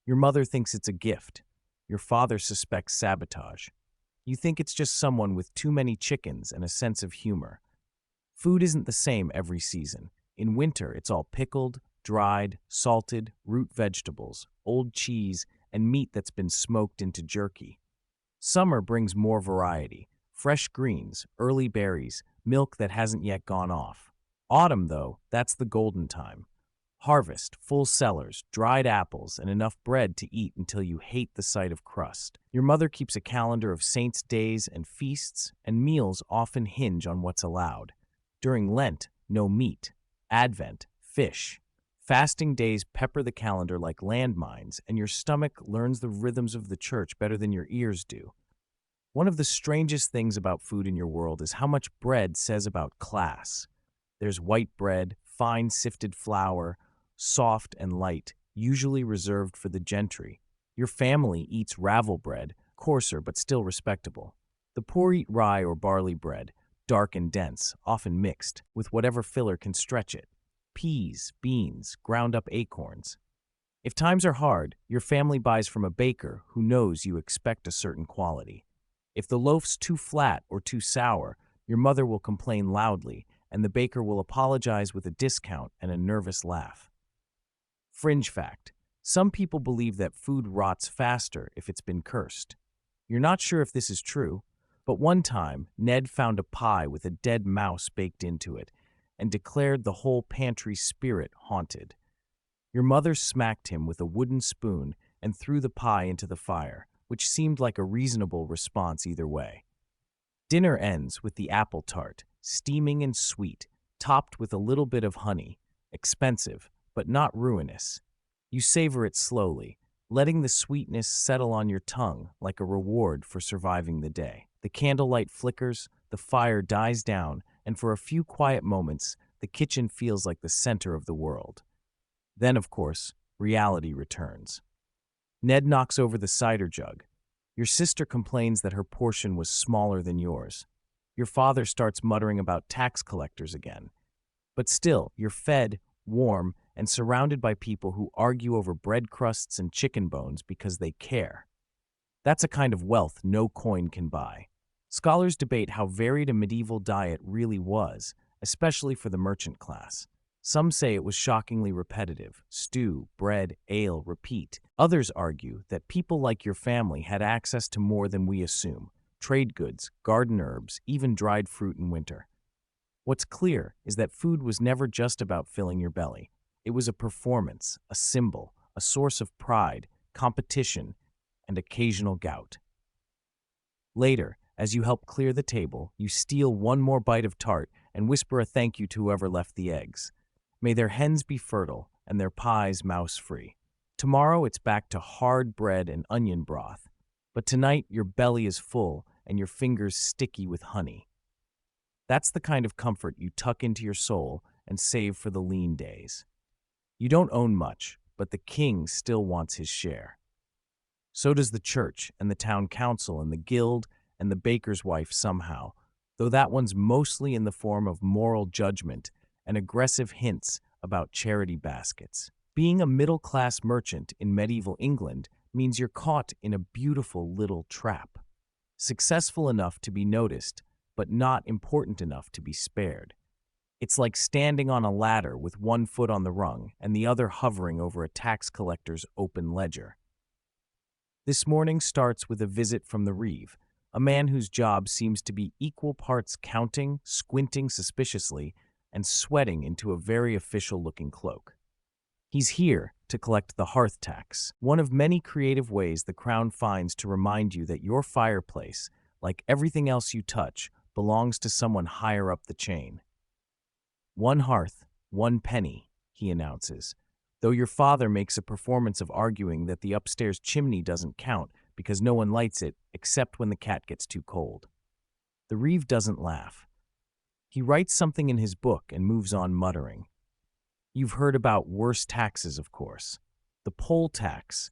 Your mother thinks it's a gift. Your father suspects sabotage. You think it's just someone with too many chickens and a sense of humor. Food isn't the same every season. In winter, it's all pickled, dried, salted, root vegetables, old cheese, and meat that's been smoked into jerky. Summer brings more variety, fresh greens, early berries, milk that hasn't yet gone off. Autumn, though, that's the golden time. Harvest, full cellars, dried apples, and enough bread to eat until you hate the sight of crust. Your mother keeps a calendar of saints' days and feasts, and meals often hinge on what's allowed. During Lent, no meat. Advent, fish. Fasting days pepper the calendar like landmines, and your stomach learns the rhythms of the church better than your ears do. One of the strangest things about food in your world is how much bread says about class. There's white bread, fine sifted flour, soft and light, usually reserved for the gentry. Your family eats ravel bread, coarser but still respectable. The poor eat rye or barley bread, dark and dense, often mixed, with whatever filler can stretch it. Peas, beans, ground up acorns. If times are hard, your family buys from a baker who knows you expect a certain quality. If the loaf's too flat or too sour, your mother will complain loudly, and the baker will apologize with a discount and a nervous laugh. Fringe fact: some people believe that food rots faster if it's been cursed. You're not sure if this is true, but one time, Ned found a pie with a dead mouse baked into it and declared the whole pantry spirit haunted. Your mother smacked him with a wooden spoon and threw the pie into the fire, which seemed like a reasonable response either way. Dinner ends with the apple tart, steaming and sweet, topped with a little bit of honey, expensive, but not ruinous. You savor it slowly, letting the sweetness settle on your tongue like a reward for surviving the day. The candlelight flickers, the fire dies down, and for a few quiet moments, the kitchen feels like the center of the world. Then, of course, reality returns. Ned knocks over the cider jug. Your sister complains that her portion was smaller than yours. Your father starts muttering about tax collectors again. But still, you're fed, warm, and surrounded by people who argue over bread crusts and chicken bones because they care. That's a kind of wealth no coin can buy. Scholars debate how varied a medieval diet really was, especially for the merchant class. Some say it was shockingly repetitive: stew, bread, ale, repeat. Others argue that people like your family had access to more than we assume: trade goods, garden herbs, even dried fruit in winter. What's clear is that food was never just about filling your belly. It was a performance, a symbol, a source of pride, competition, and occasional gout. Later, as you help clear the table, you steal one more bite of tart and whisper a thank you to whoever left the eggs. May their hens be fertile and their pies mouse-free. Tomorrow it's back to hard bread and onion broth. But tonight your belly is full and your fingers sticky with honey. That's the kind of comfort you tuck into your soul and save for the lean days. You don't own much, but the king still wants his share. So does the church and the town council and the guild and the baker's wife somehow, though that one's mostly in the form of moral judgment and aggressive hints about charity baskets. Being a middle-class merchant in medieval England means you're caught in a beautiful little trap. Successful enough to be noticed, but not important enough to be spared. It's like standing on a ladder with one foot on the rung and the other hovering over a tax collector's open ledger. This morning starts with a visit from the Reeve, a man whose job seems to be equal parts counting, squinting suspiciously, and sweating into a very official-looking cloak. He's here to collect the hearth tax, one of many creative ways the Crown finds to remind you that your fireplace, like everything else you touch, belongs to someone higher up the chain. "One hearth, 1 penny," he announces, though your father makes a performance of arguing that the upstairs chimney doesn't count because no one lights it except when the cat gets too cold. The Reeve doesn't laugh. He writes something in his book and moves on muttering. You've heard about worse taxes, of course. The poll tax,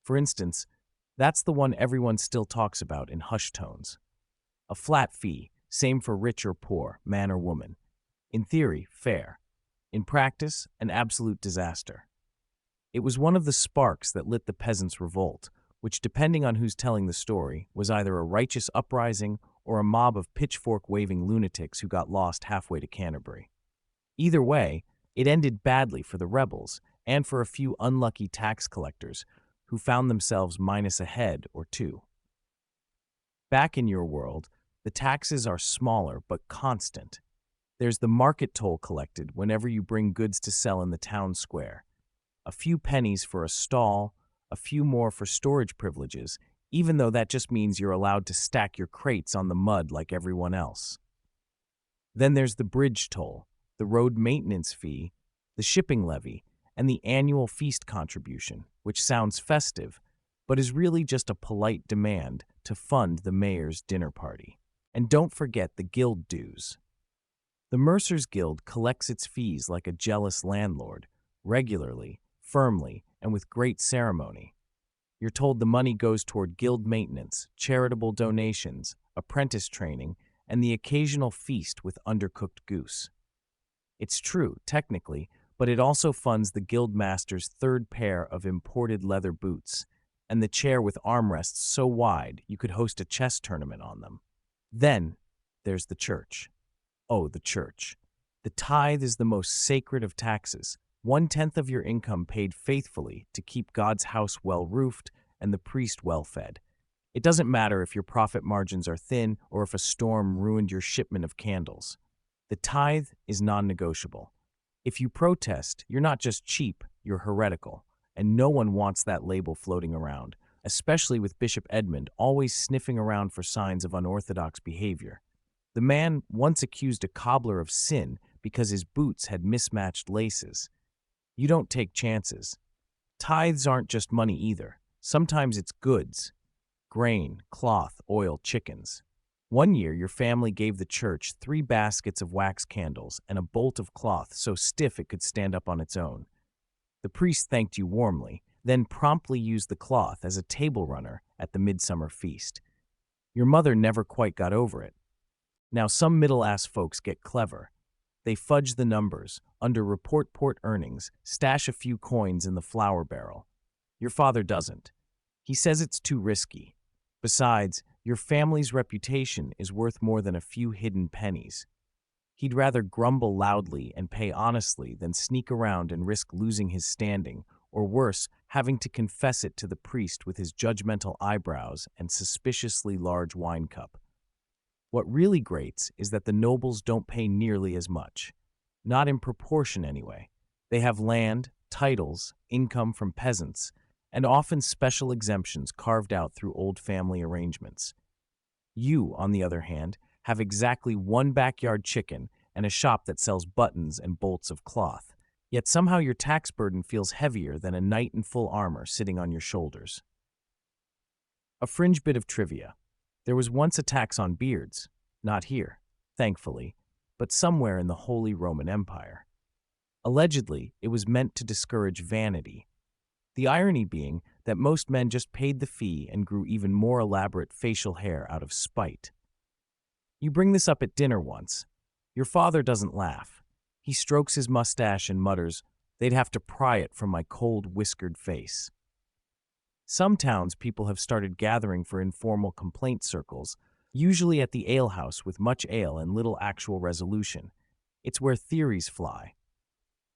for instance, that's the one everyone still talks about in hushed tones. A flat fee, same for rich or poor, man or woman. In theory, fair. In practice, an absolute disaster. It was one of the sparks that lit the peasants' revolt, which, depending on who's telling the story, was either a righteous uprising or a mob of pitchfork-waving lunatics who got lost halfway to Canterbury. Either way, it ended badly for the rebels and for a few unlucky tax collectors who found themselves minus a head or two. Back in your world, the taxes are smaller but constant. There's the market toll collected whenever you bring goods to sell in the town square. A few pennies for a stall, a few more for storage privileges, even though that just means you're allowed to stack your crates on the mud like everyone else. Then there's the bridge toll, the road maintenance fee, the shipping levy, and the annual feast contribution, which sounds festive, but is really just a polite demand to fund the mayor's dinner party. And don't forget the guild dues. The Mercers Guild collects its fees like a jealous landlord, regularly, firmly, and with great ceremony. You're told the money goes toward guild maintenance, charitable donations, apprentice training, and the occasional feast with undercooked goose. It's true, technically, but it also funds the guild master's third pair of imported leather boots, and the chair with armrests so wide you could host a chess tournament on them. Then there's the church. Oh, the church. The tithe is the most sacred of taxes, 1/10 of your income paid faithfully to keep God's house well-roofed and the priest well-fed. It doesn't matter if your profit margins are thin or if a storm ruined your shipment of candles. The tithe is non-negotiable. If you protest, you're not just cheap, you're heretical, and no one wants that label floating around, especially with Bishop Edmund always sniffing around for signs of unorthodox behavior. The man once accused a cobbler of sin because his boots had mismatched laces. You don't take chances. Tithes aren't just money either. Sometimes it's goods. Grain, cloth, oil, chickens. One year, your family gave the church 3 baskets of wax candles and a bolt of cloth so stiff it could stand up on its own. The priest thanked you warmly, then promptly used the cloth as a table runner at the midsummer feast. Your mother never quite got over it. Now, some middle-ass folks get clever. They fudge the numbers, under report port earnings, stash a few coins in the flour barrel. Your father doesn't. He says it's too risky. Besides, your family's reputation is worth more than a few hidden pennies. He'd rather grumble loudly and pay honestly than sneak around and risk losing his standing, or worse, having to confess it to the priest with his judgmental eyebrows and suspiciously large wine cup. What really grates is that the nobles don't pay nearly as much. Not in proportion, anyway. They have land, titles, income from peasants, and often special exemptions carved out through old family arrangements. You, on the other hand, have exactly 1 backyard chicken and a shop that sells buttons and bolts of cloth. Yet somehow your tax burden feels heavier than a knight in full armor sitting on your shoulders. A fringe bit of trivia. There was once a tax on beards. Not here, thankfully, but somewhere in the Holy Roman Empire. Allegedly, it was meant to discourage vanity. The irony being that most men just paid the fee and grew even more elaborate facial hair out of spite. You bring this up at dinner once. Your father doesn't laugh. He strokes his mustache and mutters, "They'd have to pry it from my cold, whiskered face." Some towns people have started gathering for informal complaint circles, usually at the alehouse with much ale and little actual resolution. It's where theories fly.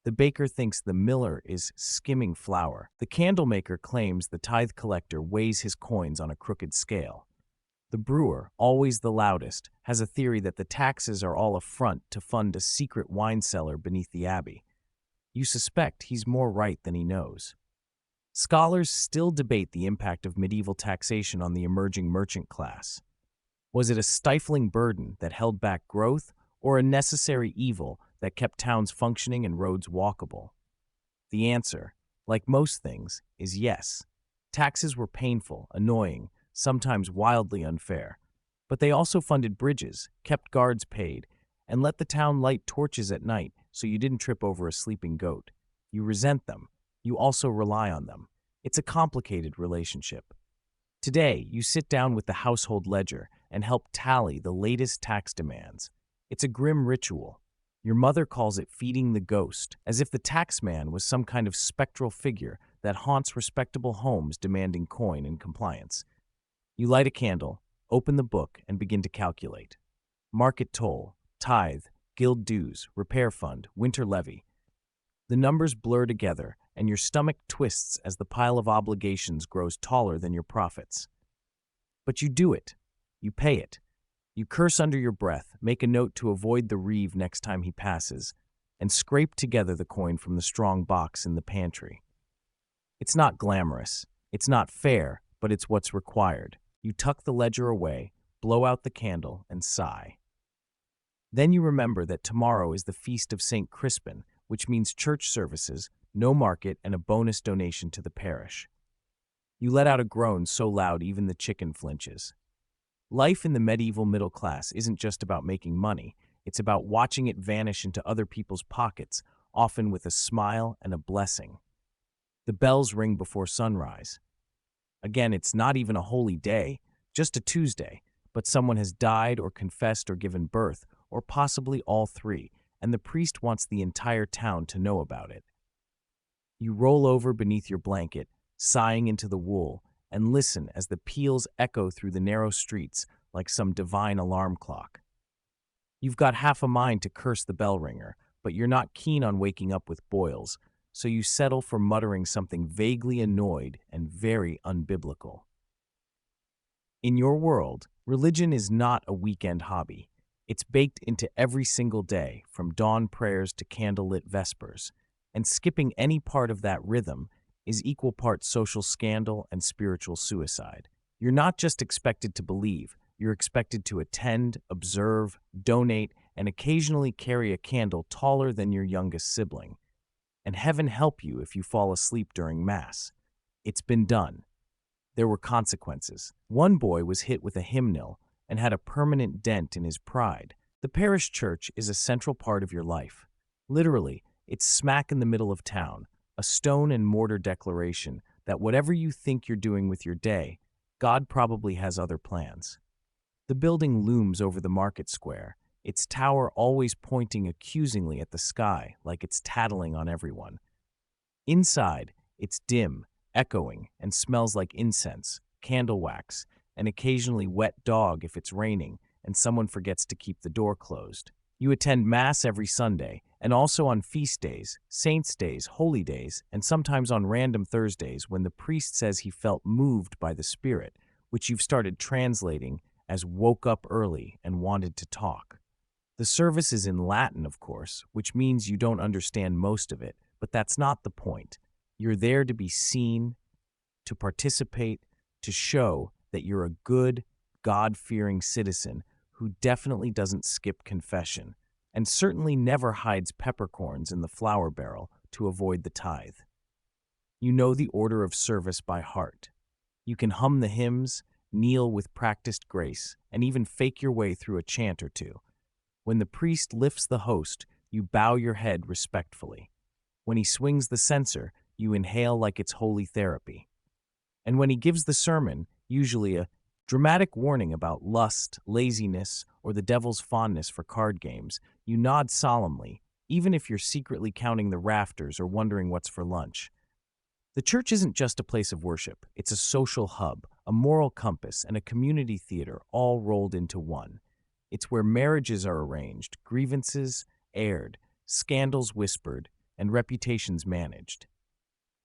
The baker thinks the miller is skimming flour. The candlemaker claims the tithe collector weighs his coins on a crooked scale. The brewer, always the loudest, has a theory that the taxes are all a front to fund a secret wine cellar beneath the abbey. You suspect he's more right than he knows. Scholars still debate the impact of medieval taxation on the emerging merchant class. Was it a stifling burden that held back growth, or a necessary evil that kept towns functioning and roads walkable? The answer, like most things, is yes. Taxes were painful, annoying, sometimes wildly unfair. But they also funded bridges, kept guards paid, and let the town light torches at night so you didn't trip over a sleeping goat. You resent them. You also rely on them. It's a complicated relationship. Today, you sit down with the household ledger and help tally the latest tax demands. It's a grim ritual. Your mother calls it feeding the ghost, as if the taxman was some kind of spectral figure that haunts respectable homes demanding coin and compliance. You light a candle, open the book, and begin to calculate. Market toll, tithe, guild dues, repair fund, winter levy. The numbers blur together, and your stomach twists as the pile of obligations grows taller than your profits. But you do it. You pay it. You curse under your breath, make a note to avoid the reeve next time he passes, and scrape together the coin from the strong box in the pantry. It's not glamorous. It's not fair, but it's what's required. You tuck the ledger away, blow out the candle, and sigh. Then you remember that tomorrow is the feast of St. Crispin, which means church services, no market, and a bonus donation to the parish. You let out a groan so loud even the chicken flinches. Life in the medieval middle class isn't just about making money, it's about watching it vanish into other people's pockets, often with a smile and a blessing. The bells ring before sunrise. Again, it's not even a holy day, just a Tuesday, but someone has died or confessed or given birth, or possibly all three, and the priest wants the entire town to know about it. You roll over beneath your blanket, sighing into the wool, and listen as the peals echo through the narrow streets like some divine alarm clock. You've got half a mind to curse the bell ringer, but you're not keen on waking up with boils, so you settle for muttering something vaguely annoyed and very unbiblical. In your world, religion is not a weekend hobby. It's baked into every single day, from dawn prayers to candlelit vespers, and skipping any part of that rhythm is equal parts social scandal and spiritual suicide. You're not just expected to believe, you're expected to attend, observe, donate, and occasionally carry a candle taller than your youngest sibling. And heaven help you if you fall asleep during Mass. It's been done. There were consequences. One boy was hit with a hymnal and had a permanent dent in his pride. The parish church is a central part of your life. Literally, it's smack in the middle of town, a stone and mortar declaration that whatever you think you're doing with your day, God probably has other plans. The building looms over the market square, its tower always pointing accusingly at the sky like it's tattling on everyone. Inside, it's dim, echoing, and smells like incense, candle wax, an occasionally wet dog if it's raining and someone forgets to keep the door closed. You attend Mass every Sunday, and also on feast days, saints' days, holy days, and sometimes on random Thursdays when the priest says he felt moved by the Spirit, which you've started translating as woke up early and wanted to talk. The service is in Latin, of course, which means you don't understand most of it, but that's not the point. You're there to be seen, to participate, to show that you're a good, God-fearing citizen who definitely doesn't skip confession, and certainly never hides peppercorns in the flour barrel to avoid the tithe. You know the order of service by heart. You can hum the hymns, kneel with practiced grace, and even fake your way through a chant or two. When the priest lifts the host, you bow your head respectfully. When he swings the censer, you inhale like it's holy therapy. And when he gives the sermon, usually a dramatic warning about lust, laziness, or the devil's fondness for card games, you nod solemnly, even if you're secretly counting the rafters or wondering what's for lunch. The church isn't just a place of worship, it's a social hub, a moral compass, and a community theater all rolled into one. It's where marriages are arranged, grievances aired, scandals whispered, and reputations managed.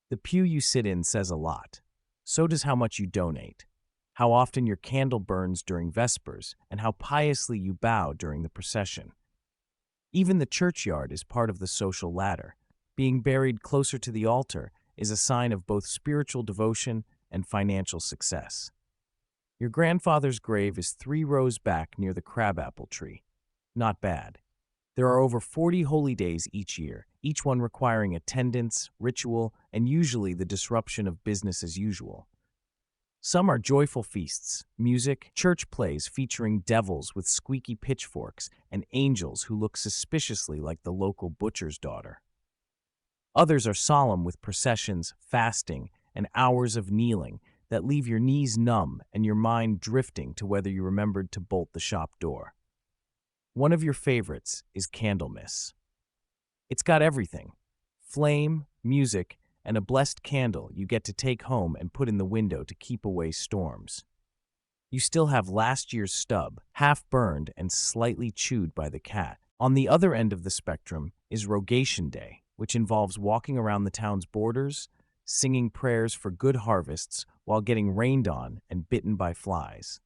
The pew you sit in says a lot. So does how much you donate, how often your candle burns during Vespers, and how piously you bow during the procession. Even the churchyard is part of the social ladder. Being buried closer to the altar is a sign of both spiritual devotion and financial success. Your grandfather's grave is 3 rows back near the crabapple tree. Not bad. There are over 40 holy days each year, each one requiring attendance, ritual, and usually the disruption of business as usual. Some are joyful feasts, music, church plays featuring devils with squeaky pitchforks and angels who look suspiciously like the local butcher's daughter. Others are solemn with processions, fasting, and hours of kneeling that leave your knees numb and your mind drifting to whether you remembered to bolt the shop door. One of your favorites is Candlemas. It's got everything: flame, music, and a blessed candle you get to take home and put in the window to keep away storms. You still have last year's stub, half burned and slightly chewed by the cat. On the other end of the spectrum is Rogation Day, which involves walking around the town's borders, singing prayers for good harvests while getting rained on and bitten by flies.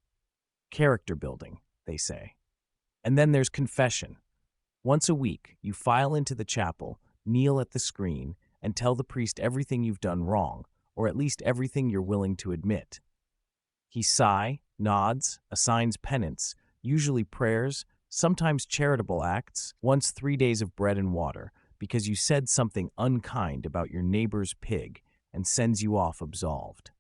Character building, they say. And then there's confession. Once a week, you file into the chapel, kneel at the screen, and tell the priest everything you've done wrong, or at least everything you're willing to admit. He sighs, nods, assigns penance, usually prayers, sometimes charitable acts, once 3 days of bread and water, because you said something unkind about your neighbor's pig, and sends you off absolved.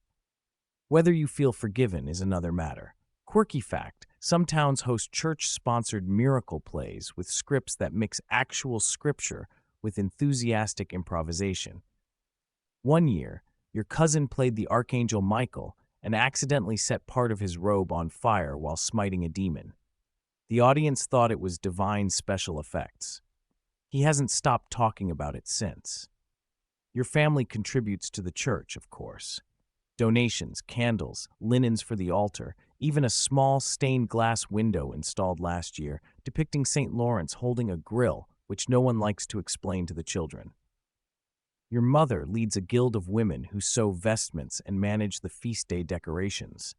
Whether you feel forgiven is another matter. Quirky fact: some towns host church-sponsored miracle plays with scripts that mix actual scripture with enthusiastic improvisation. One year, your cousin played the Archangel Michael and accidentally set part of his robe on fire while smiting a demon. The audience thought it was divine special effects. He hasn't stopped talking about it since. Your family contributes to the church, of course. Donations, candles, linens for the altar, even a small stained glass window installed last year depicting St. Lawrence holding a grill, which no one likes to explain to the children. Your mother leads a guild of women who sew vestments and manage the feast day decorations.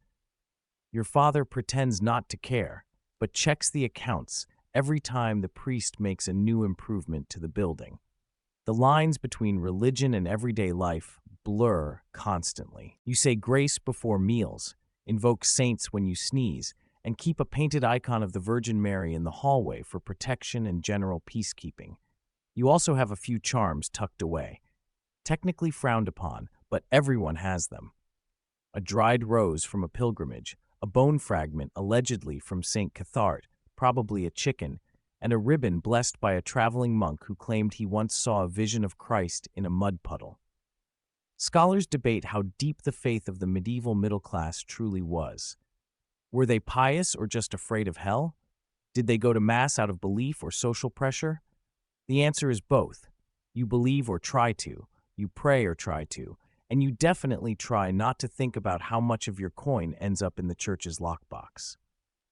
Your father pretends not to care, but checks the accounts every time the priest makes a new improvement to the building. The lines between religion and everyday life blur constantly. You say grace before meals, invoke saints when you sneeze, and keep a painted icon of the Virgin Mary in the hallway for protection and general peacekeeping. You also have a few charms tucked away. Technically frowned upon, but everyone has them. A dried rose from a pilgrimage, a bone fragment allegedly from St. Cathart, probably a chicken, and a ribbon blessed by a traveling monk who claimed he once saw a vision of Christ in a mud puddle. Scholars debate how deep the faith of the medieval middle class truly was. Were they pious or just afraid of hell? Did they go to Mass out of belief or social pressure? The answer is both. You believe or try to, you pray or try to, and you definitely try not to think about how much of your coin ends up in the church's lockbox.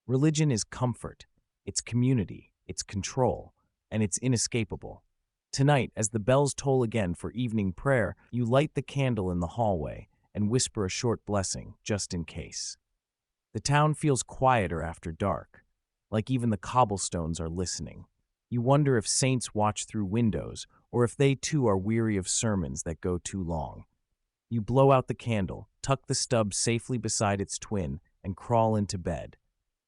Religion is comfort, it's community, it's control, and it's inescapable. Tonight, as the bells toll again for evening prayer, you light the candle in the hallway and whisper a short blessing, just in case. The town feels quieter after dark, like even the cobblestones are listening. You wonder if saints watch through windows, or if they too are weary of sermons that go too long. You blow out the candle, tuck the stub safely beside its twin, and crawl into bed.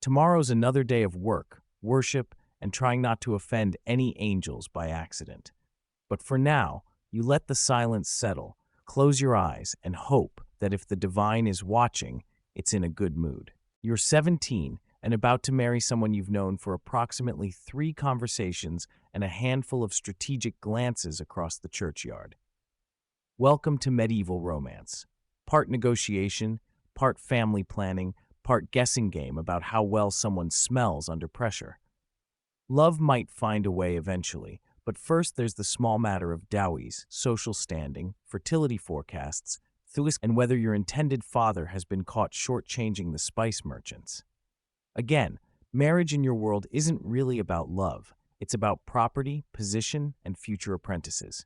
Tomorrow's another day of work, worship, and trying not to offend any angels by accident. But for now, you let the silence settle, close your eyes, and hope that if the divine is watching, it's in a good mood. You're 17, and about to marry someone you've known for approximately 3 conversations and a handful of strategic glances across the churchyard. Welcome to medieval romance. Part negotiation, part family planning, part guessing game about how well someone smells under pressure. Love might find a way eventually, but first there's the small matter of dowries, social standing, fertility forecasts, and whether your intended father has been caught shortchanging the spice merchants. Again, marriage in your world isn't really about love. It's about property, position, and future apprentices.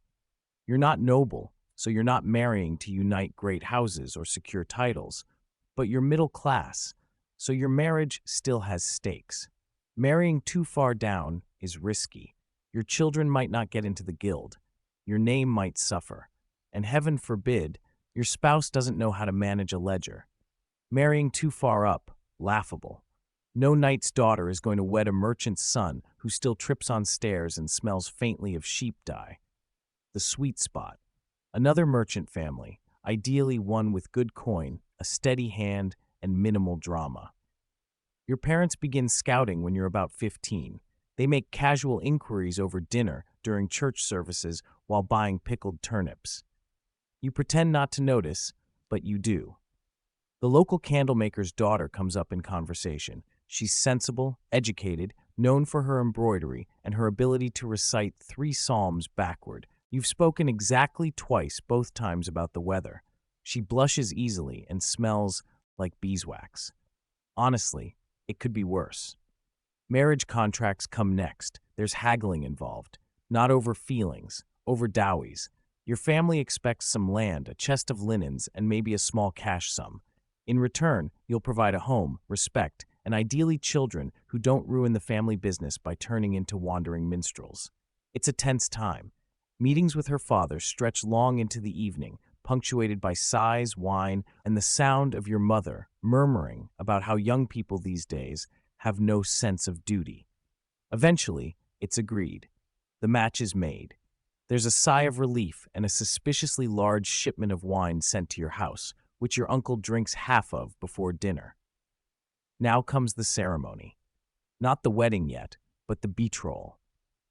You're not noble, so you're not marrying to unite great houses or secure titles, but you're middle class, so your marriage still has stakes. Marrying too far down is risky. Your children might not get into the guild. Your name might suffer. And heaven forbid, your spouse doesn't know how to manage a ledger. Marrying too far up, laughable. No knight's daughter is going to wed a merchant's son who still trips on stairs and smells faintly of sheep dye. The sweet spot. Another merchant family, ideally one with good coin, a steady hand, and minimal drama. Your parents begin scouting when you're about 15. They make casual inquiries over dinner during church services while buying pickled turnips. You pretend not to notice, but you do. The local candlemaker's daughter comes up in conversation. She's sensible, educated, known for her embroidery and her ability to recite 3 psalms backward. You've spoken exactly twice, both times about the weather. She blushes easily and smells like beeswax. Honestly, it could be worse. Marriage contracts come next. There's haggling involved. Not over feelings, over dowies. Your family expects some land, a chest of linens, and maybe a small cash sum. In return, you'll provide a home, respect, and ideally children who don't ruin the family business by turning into wandering minstrels. It's a tense time. Meetings with her father stretch long into the evening, punctuated by sighs, wine, and the sound of your mother murmuring about how young people these days have no sense of duty. Eventually, it's agreed. The match is made. There's a sigh of relief and a suspiciously large shipment of wine sent to your house, which your uncle drinks half of before dinner. Now comes the ceremony. Not the wedding yet, but the betrothal.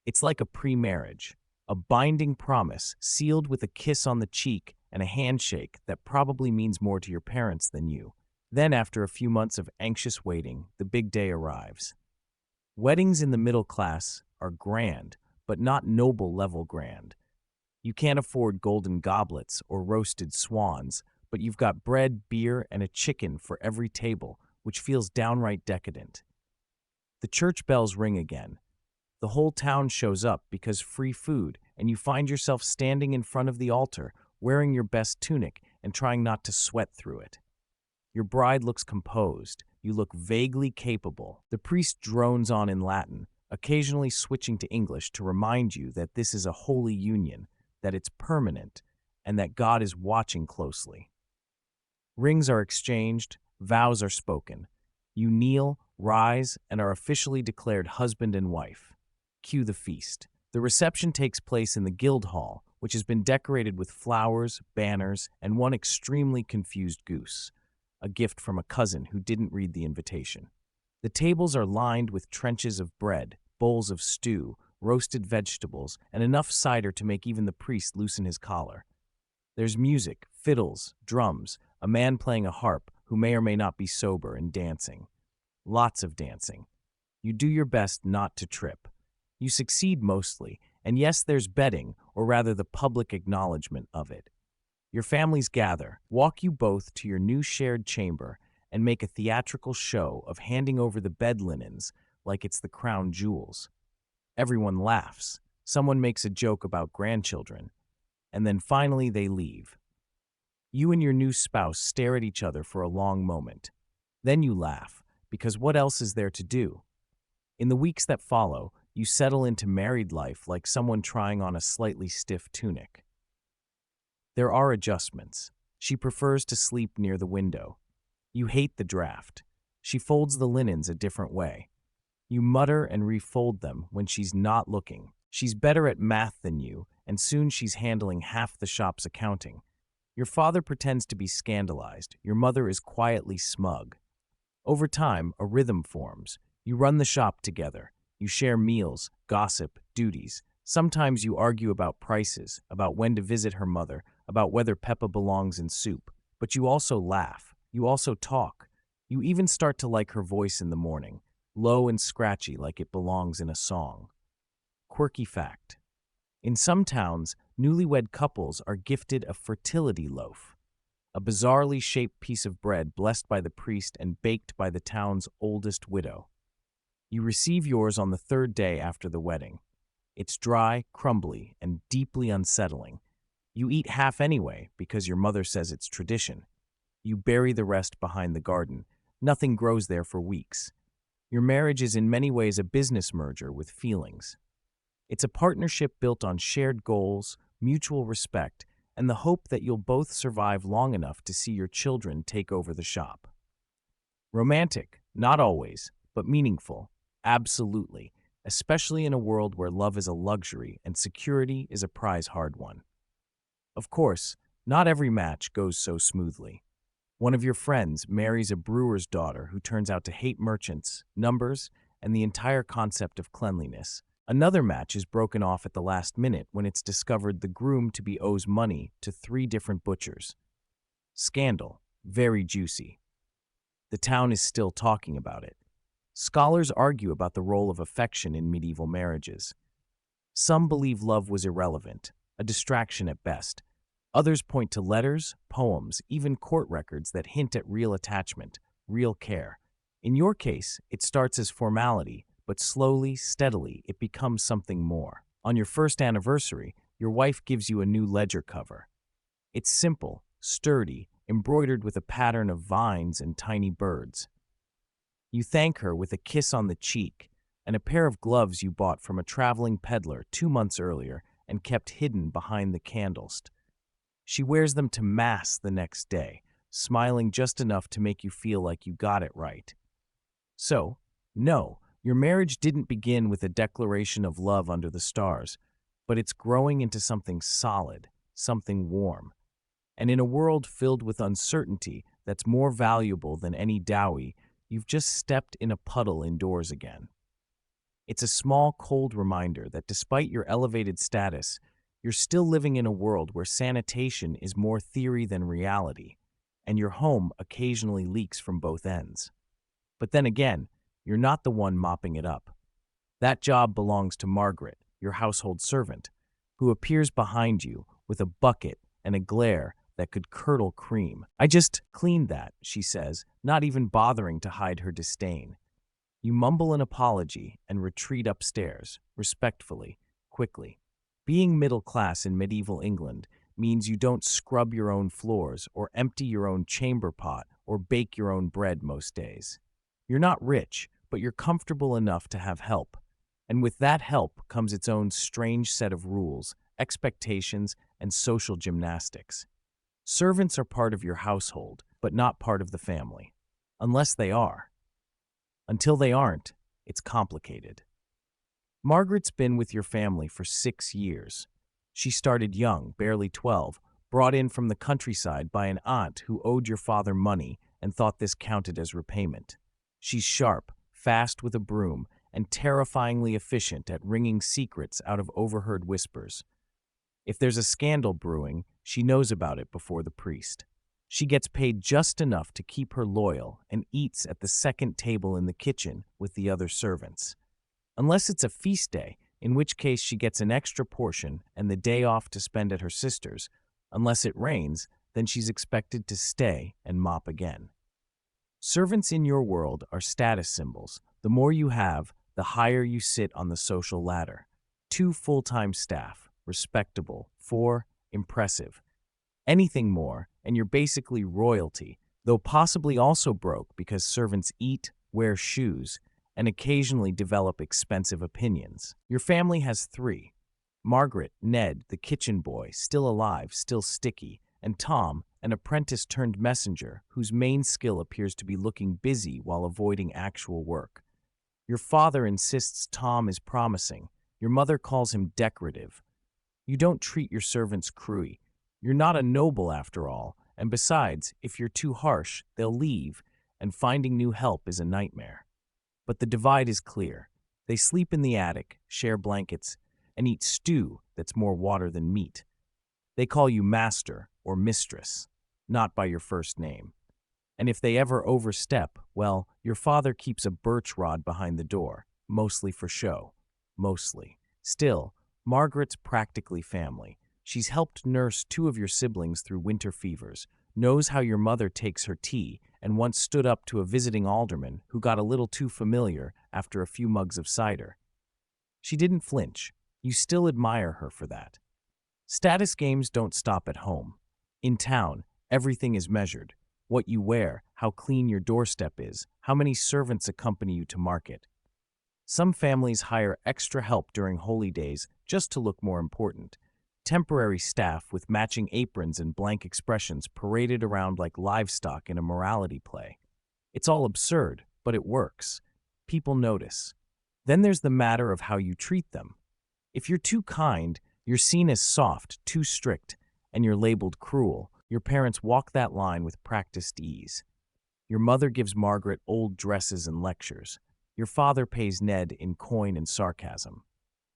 It's like a pre-marriage, a binding promise sealed with a kiss on the cheek and a handshake that probably means more to your parents than you. Then, after a few months of anxious waiting, the big day arrives. Weddings in the middle class are grand, but not noble-level grand. You can't afford golden goblets or roasted swans, but you've got bread, beer, and a chicken for every table, which feels downright decadent. The church bells ring again. The whole town shows up because free food, and you find yourself standing in front of the altar, wearing your best tunic and trying not to sweat through it. Your bride looks composed. You look vaguely capable. The priest drones on in Latin, occasionally switching to English to remind you that this is a holy union, that it's permanent, and that God is watching closely. Rings are exchanged, vows are spoken. You kneel, rise, and are officially declared husband and wife. Cue the feast. The reception takes place in the guild hall, which has been decorated with flowers, banners, and one extremely confused goose, a gift from a cousin who didn't read the invitation. The tables are lined with trenches of bread, bowls of stew, roasted vegetables, and enough cider to make even the priest loosen his collar. There's music, fiddles, drums, a man playing a harp who may or may not be sober, and dancing. Lots of dancing. You do your best not to trip. You succeed mostly, and yes, there's betting, or rather the public acknowledgement of it. Your families gather, walk you both to your new shared chamber, and make a theatrical show of handing over the bed linens like it's the crown jewels. Everyone laughs. Someone makes a joke about grandchildren. And then finally they leave. You and your new spouse stare at each other for a long moment. Then you laugh, because what else is there to do? In the weeks that follow, you settle into married life like someone trying on a slightly stiff tunic. There are adjustments. She prefers to sleep near the window. You hate the draft. She folds the linens a different way. You mutter and refold them when she's not looking. She's better at math than you, and soon she's handling half the shop's accounting. Your father pretends to be scandalized. Your mother is quietly smug. Over time, a rhythm forms. You run the shop together. You share meals, gossip, duties. Sometimes you argue about prices, about when to visit her mother, about whether Peppa belongs in soup. But you also laugh. You also talk. You even start to like her voice in the morning, low and scratchy like it belongs in a song. Quirky fact. In some towns, newlywed couples are gifted a fertility loaf, a bizarrely shaped piece of bread blessed by the priest and baked by the town's oldest widow. You receive yours on the third day after the wedding. It's dry, crumbly, and deeply unsettling. You eat half anyway because your mother says it's tradition. You bury the rest behind the garden. Nothing grows there for weeks. Your marriage is in many ways a business merger with feelings. It's a partnership built on shared goals, mutual respect, and the hope that you'll both survive long enough to see your children take over the shop. Romantic, not always, but meaningful, absolutely, especially in a world where love is a luxury and security is a prize hard won. Of course, not every match goes so smoothly. One of your friends marries a brewer's daughter who turns out to hate merchants, numbers, and the entire concept of cleanliness. Another match is broken off at the last minute when it's discovered the groom to be owes money to 3 different butchers. Scandal, very juicy. The town is still talking about it. Scholars argue about the role of affection in medieval marriages. Some believe love was irrelevant, a distraction at best. Others point to letters, poems, even court records that hint at real attachment, real care. In your case, it starts as formality, but slowly, steadily, it becomes something more. On your first anniversary, your wife gives you a new ledger cover. It's simple, sturdy, embroidered with a pattern of vines and tiny birds. You thank her with a kiss on the cheek and a pair of gloves you bought from a traveling peddler 2 months earlier and kept hidden behind the candles. She wears them to Mass the next day, smiling just enough to make you feel like you got it right. So, no, your marriage didn't begin with a declaration of love under the stars, but it's growing into something solid, something warm. And in a world filled with uncertainty that's more valuable than any dowry, you've just stepped in a puddle indoors again. It's a small, cold reminder that despite your elevated status, you're still living in a world where sanitation is more theory than reality, and your home occasionally leaks from both ends. But then again, you're not the one mopping it up. That job belongs to Margaret, your household servant, who appears behind you with a bucket and a glare that could curdle cream. "I just cleaned that," she says, not even bothering to hide her disdain. You mumble an apology and retreat upstairs, respectfully, quickly. Being middle class in medieval England means you don't scrub your own floors or empty your own chamber pot or bake your own bread most days. You're not rich, but you're comfortable enough to have help. And with that help comes its own strange set of rules, expectations, and social gymnastics. Servants are part of your household, but not part of the family. Unless they are. Until they aren't, it's complicated. Margaret's been with your family for 6 years. She started young, barely 12, brought in from the countryside by an aunt who owed your father money and thought this counted as repayment. She's sharp, fast with a broom, and terrifyingly efficient at wringing secrets out of overheard whispers. If there's a scandal brewing, she knows about it before the priest. She gets paid just enough to keep her loyal and eats at the second table in the kitchen with the other servants. Unless it's a feast day, in which case she gets an extra portion and the day off to spend at her sister's. Unless it rains, then she's expected to stay and mop again. Servants in your world are status symbols. The more you have, the higher you sit on the social ladder. 2 full-time staff, respectable. 4, impressive. Anything more, and you're basically royalty, though possibly also broke because servants eat, wear shoes, and occasionally develop expensive opinions. Your family has 3. Margaret, Ned, the kitchen boy, still alive, still sticky, and Tom, an apprentice-turned-messenger whose main skill appears to be looking busy while avoiding actual work. Your father insists Tom is promising. Your mother calls him decorative. You don't treat your servants cruelly. You're not a noble after all, and besides, if you're too harsh, they'll leave, and finding new help is a nightmare. But the divide is clear. They sleep in the attic, share blankets, and eat stew that's more water than meat. They call you master or mistress, not by your first name. And if they ever overstep, well, your father keeps a birch rod behind the door, mostly for show. Mostly. Still, Margaret's practically family. She's helped nurse two of your siblings through winter fevers, knows how your mother takes her tea, and once stood up to a visiting alderman who got a little too familiar after a few mugs of cider. She didn't flinch. You still admire her for that. Status games don't stop at home. In town, everything is measured. What you wear, how clean your doorstep is, how many servants accompany you to market. Some families hire extra help during holy days just to look more important. Temporary staff with matching aprons and blank expressions paraded around like livestock in a morality play. It's all absurd, but it works. People notice. Then there's the matter of how you treat them. If you're too kind, you're seen as soft, too strict, and you're labeled cruel. Your parents walk that line with practiced ease. Your mother gives Margaret old dresses and lectures. Your father pays Ned in coin and sarcasm.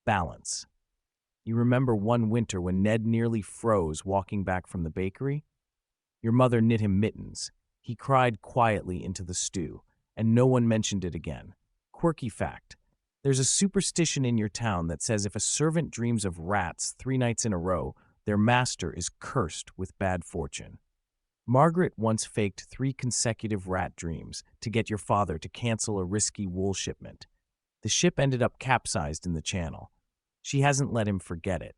Balance. You remember one winter when Ned nearly froze walking back from the bakery? Your mother knit him mittens. He cried quietly into the stew, and no one mentioned it again. Quirky fact. There's a superstition in your town that says if a servant dreams of rats 3 nights in a row, their master is cursed with bad fortune. Margaret once faked 3 consecutive rat dreams to get your father to cancel a risky wool shipment. The ship ended up capsized in the channel. She hasn't let him forget it.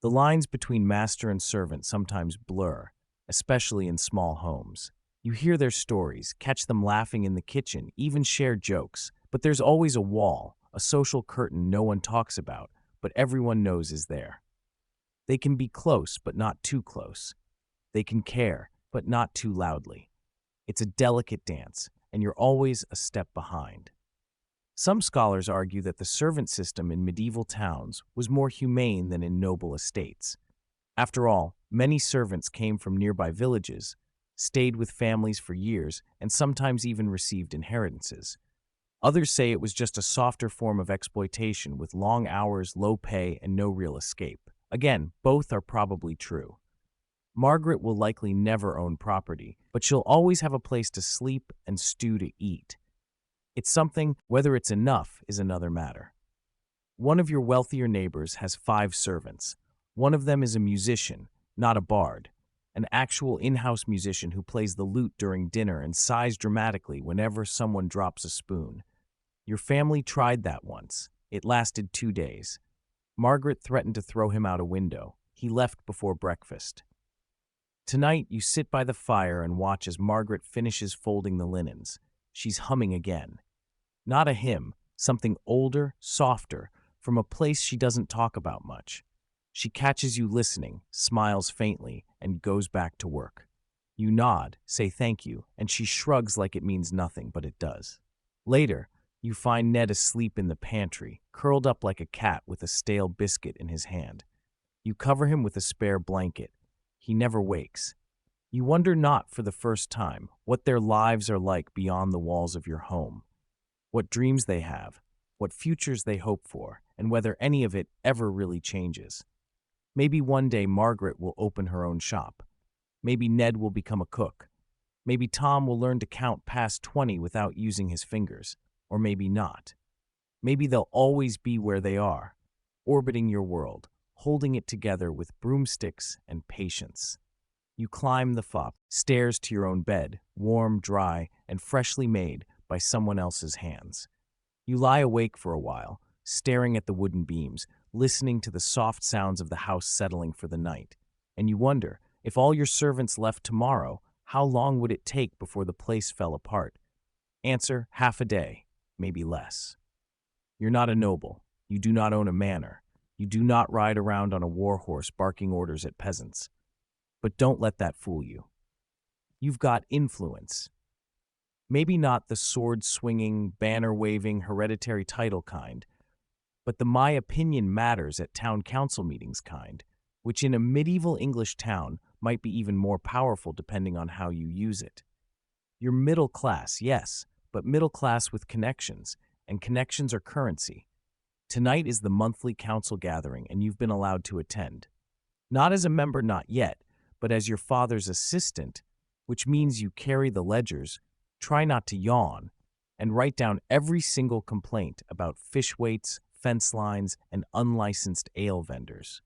The lines between master and servant sometimes blur, especially in small homes. You hear their stories, catch them laughing in the kitchen, even share jokes, but there's always a wall, a social curtain no one talks about, but everyone knows is there. They can be close, but not too close. They can care, but not too loudly. It's a delicate dance, and you're always a step behind. Some scholars argue that the servant system in medieval towns was more humane than in noble estates. After all, many servants came from nearby villages, stayed with families for years, and sometimes even received inheritances. Others say it was just a softer form of exploitation with long hours, low pay, and no real escape. Again, both are probably true. Margaret will likely never own property, but she'll always have a place to sleep and stew to eat. It's something, whether it's enough is another matter. One of your wealthier neighbors has 5 servants. One of them is a musician, not a bard, an actual in-house musician who plays the lute during dinner and sighs dramatically whenever someone drops a spoon. Your family tried that once. It lasted 2 days. Margaret threatened to throw him out a window. He left before breakfast. Tonight, you sit by the fire and watch as Margaret finishes folding the linens. She's humming again. Not a hymn, something older, softer, from a place she doesn't talk about much. She catches you listening, smiles faintly, and goes back to work. You nod, say thank you, and she shrugs like it means nothing, but it does. Later, you find Ned asleep in the pantry, curled up like a cat with a stale biscuit in his hand. You cover him with a spare blanket. He never wakes. You wonder not for the first time what their lives are like beyond the walls of your home, what dreams they have, what futures they hope for, and whether any of it ever really changes. Maybe one day Margaret will open her own shop. Maybe Ned will become a cook. Maybe Tom will learn to count past 20 without using his fingers. Or maybe not. Maybe they'll always be where they are, orbiting your world, holding it together with broomsticks and patience. You climb the stairs to your own bed, warm, dry, and freshly made by someone else's hands. You lie awake for a while, staring at the wooden beams, listening to the soft sounds of the house settling for the night. And you wonder, if all your servants left tomorrow, how long would it take before the place fell apart? Answer, half a day. Maybe less. You're not a noble. You do not own a manor. You do not ride around on a war horse barking orders at peasants. But don't let that fool you. You've got influence. Maybe not the sword-swinging, banner-waving, hereditary title kind, but the my opinion matters at town council meetings kind, which in a medieval English town might be even more powerful depending on how you use it. You're middle class, yes, but middle class with connections, and connections are currency. Tonight is the monthly council gathering, and you've been allowed to attend. Not as a member, not yet, but as your father's assistant, which means you carry the ledgers, try not to yawn, and write down every single complaint about fish weights, fence lines, and unlicensed ale vendors.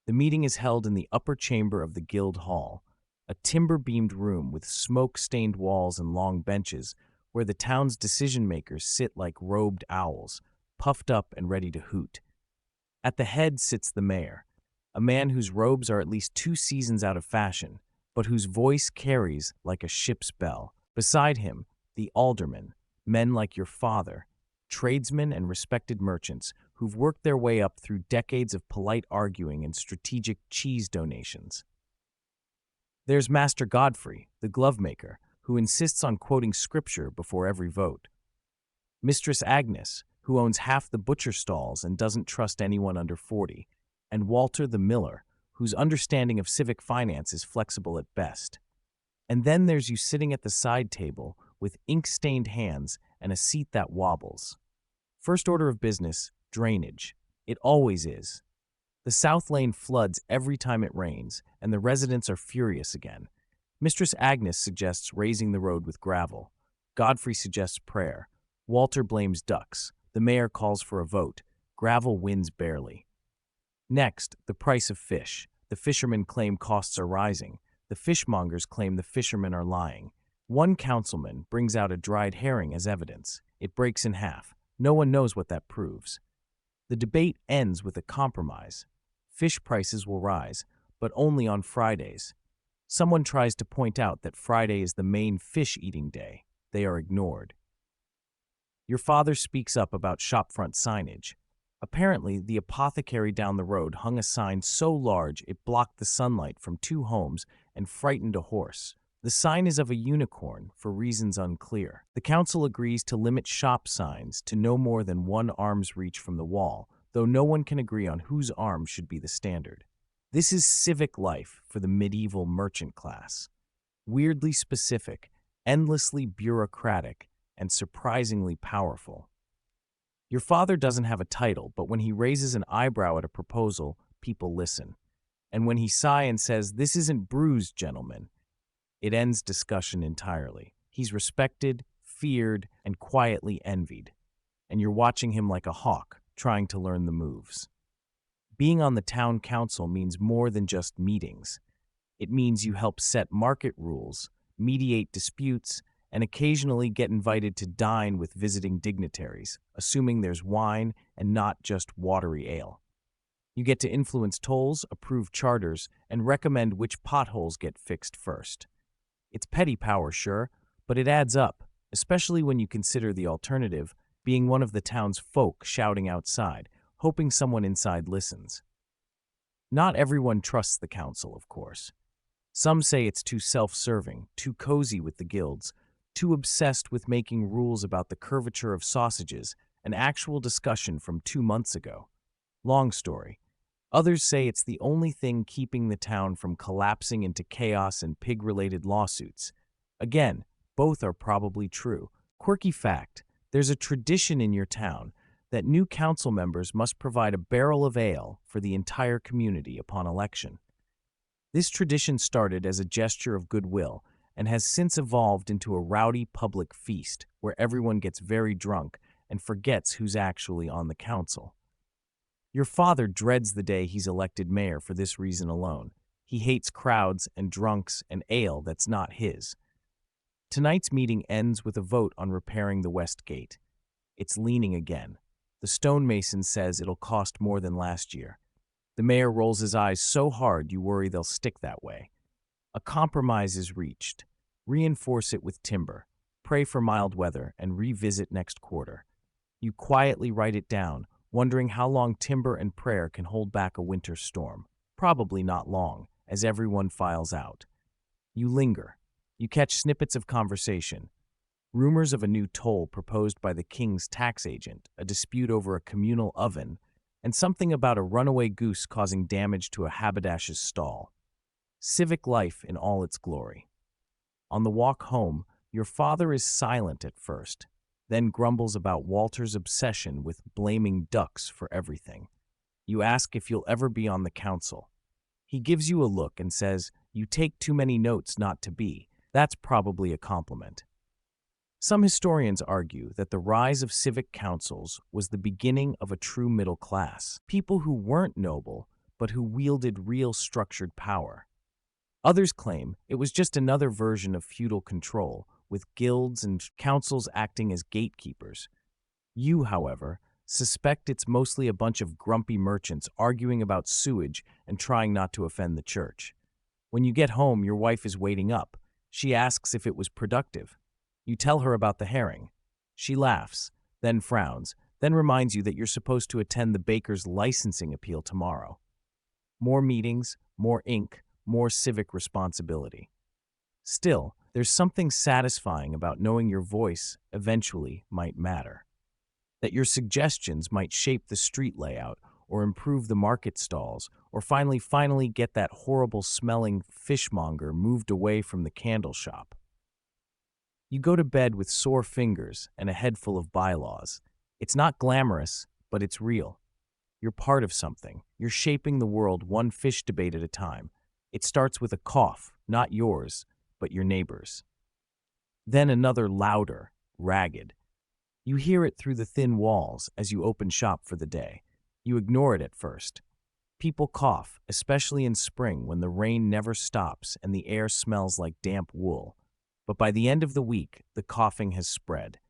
The meeting is held in the upper chamber of the Guild Hall, a timber-beamed room with smoke-stained walls and long benches where the town's decision-makers sit like robed owls, puffed up and ready to hoot. At the head sits the mayor, a man whose robes are at least 2 seasons out of fashion, but whose voice carries like a ship's bell. Beside him, the aldermen, men like your father, tradesmen and respected merchants who've worked their way up through decades of polite arguing and strategic cheese donations. There's Master Godfrey, the glovemaker, who insists on quoting scripture before every vote. Mistress Agnes, who owns half the butcher stalls and doesn't trust anyone under 40, and Walter the miller, whose understanding of civic finance is flexible at best. And then there's you sitting at the side table with ink-stained hands and a seat that wobbles. First order of business, drainage. It always is. The South Lane floods every time it rains, and the residents are furious again. Mistress Agnes suggests raising the road with gravel. Godfrey suggests prayer. Walter blames ducks. The mayor calls for a vote. Gravel wins barely. Next, the price of fish. The fishermen claim costs are rising. The fishmongers claim the fishermen are lying. One councilman brings out a dried herring as evidence. It breaks in half. No one knows what that proves. The debate ends with a compromise. Fish prices will rise, but only on Fridays. Someone tries to point out that Friday is the main fish-eating day. They are ignored. Your father speaks up about shopfront signage. Apparently, the apothecary down the road hung a sign so large it blocked the sunlight from 2 homes and frightened a horse. The sign is of a unicorn for reasons unclear. The council agrees to limit shop signs to no more than 1 arm's reach from the wall, though no one can agree on whose arm should be the standard. This is civic life for the medieval merchant class. Weirdly specific, endlessly bureaucratic, and surprisingly powerful. Your father doesn't have a title, but when he raises an eyebrow at a proposal, people listen. And when he sighs and says, "This isn't bruised, gentlemen," it ends discussion entirely. He's respected, feared, and quietly envied. And you're watching him like a hawk, trying to learn the moves. Being on the town council means more than just meetings. It means you help set market rules, mediate disputes, and occasionally get invited to dine with visiting dignitaries, assuming there's wine and not just watery ale. You get to influence tolls, approve charters, and recommend which potholes get fixed first. It's petty power, sure, but it adds up, especially when you consider the alternative, being one of the town's folk shouting outside, hoping someone inside listens. Not everyone trusts the council, of course. Some say it's too self-serving, too cozy with the guilds, too obsessed with making rules about the curvature of sausages, an actual discussion from 2 months ago. Long story. Others say it's the only thing keeping the town from collapsing into chaos and pig-related lawsuits. Again, both are probably true. Quirky fact, there's a tradition in your town that new council members must provide a barrel of ale for the entire community upon election. This tradition started as a gesture of goodwill and has since evolved into a rowdy public feast where everyone gets very drunk and forgets who's actually on the council. Your father dreads the day he's elected mayor for this reason alone. He hates crowds and drunks and ale that's not his. Tonight's meeting ends with a vote on repairing the West Gate. It's leaning again. The stonemason says it'll cost more than last year. The mayor rolls his eyes so hard you worry they'll stick that way. A compromise is reached. Reinforce it with timber. Pray for mild weather and revisit next quarter. You quietly write it down, wondering how long timber and prayer can hold back a winter storm. Probably not long, as everyone files out. You linger. You catch snippets of conversation. Rumors of a new toll proposed by the king's tax agent, a dispute over a communal oven, and something about a runaway goose causing damage to a haberdasher's stall. Civic life in all its glory. On the walk home, your father is silent at first, then grumbles about Walter's obsession with blaming ducks for everything. You ask if you'll ever be on the council. He gives you a look and says, "You take too many notes not to be." That's probably a compliment. Some historians argue that the rise of civic councils was the beginning of a true middle class, people who weren't noble, but who wielded real structured power. Others claim it was just another version of feudal control, with guilds and councils acting as gatekeepers. You, however, suspect it's mostly a bunch of grumpy merchants arguing about sewage and trying not to offend the church. When you get home, your wife is waiting up. She asks if it was productive. You tell her about the herring. She laughs, then frowns, then reminds you that you're supposed to attend the baker's licensing appeal tomorrow. More meetings, more ink, more civic responsibility. Still, there's something satisfying about knowing your voice eventually might matter. That your suggestions might shape the street layout or improve the market stalls or finally get that horrible smelling fishmonger moved away from the candle shop. You go to bed with sore fingers and a head full of bylaws. It's not glamorous, but it's real. You're part of something. You're shaping the world one fish debate at a time. It starts with a cough, not yours, but your neighbor's. Then another louder, ragged. You hear it through the thin walls as you open shop for the day. You ignore it at first. People cough, especially in spring when the rain never stops and the air smells like damp wool. But by the end of the week, the coughing has spread.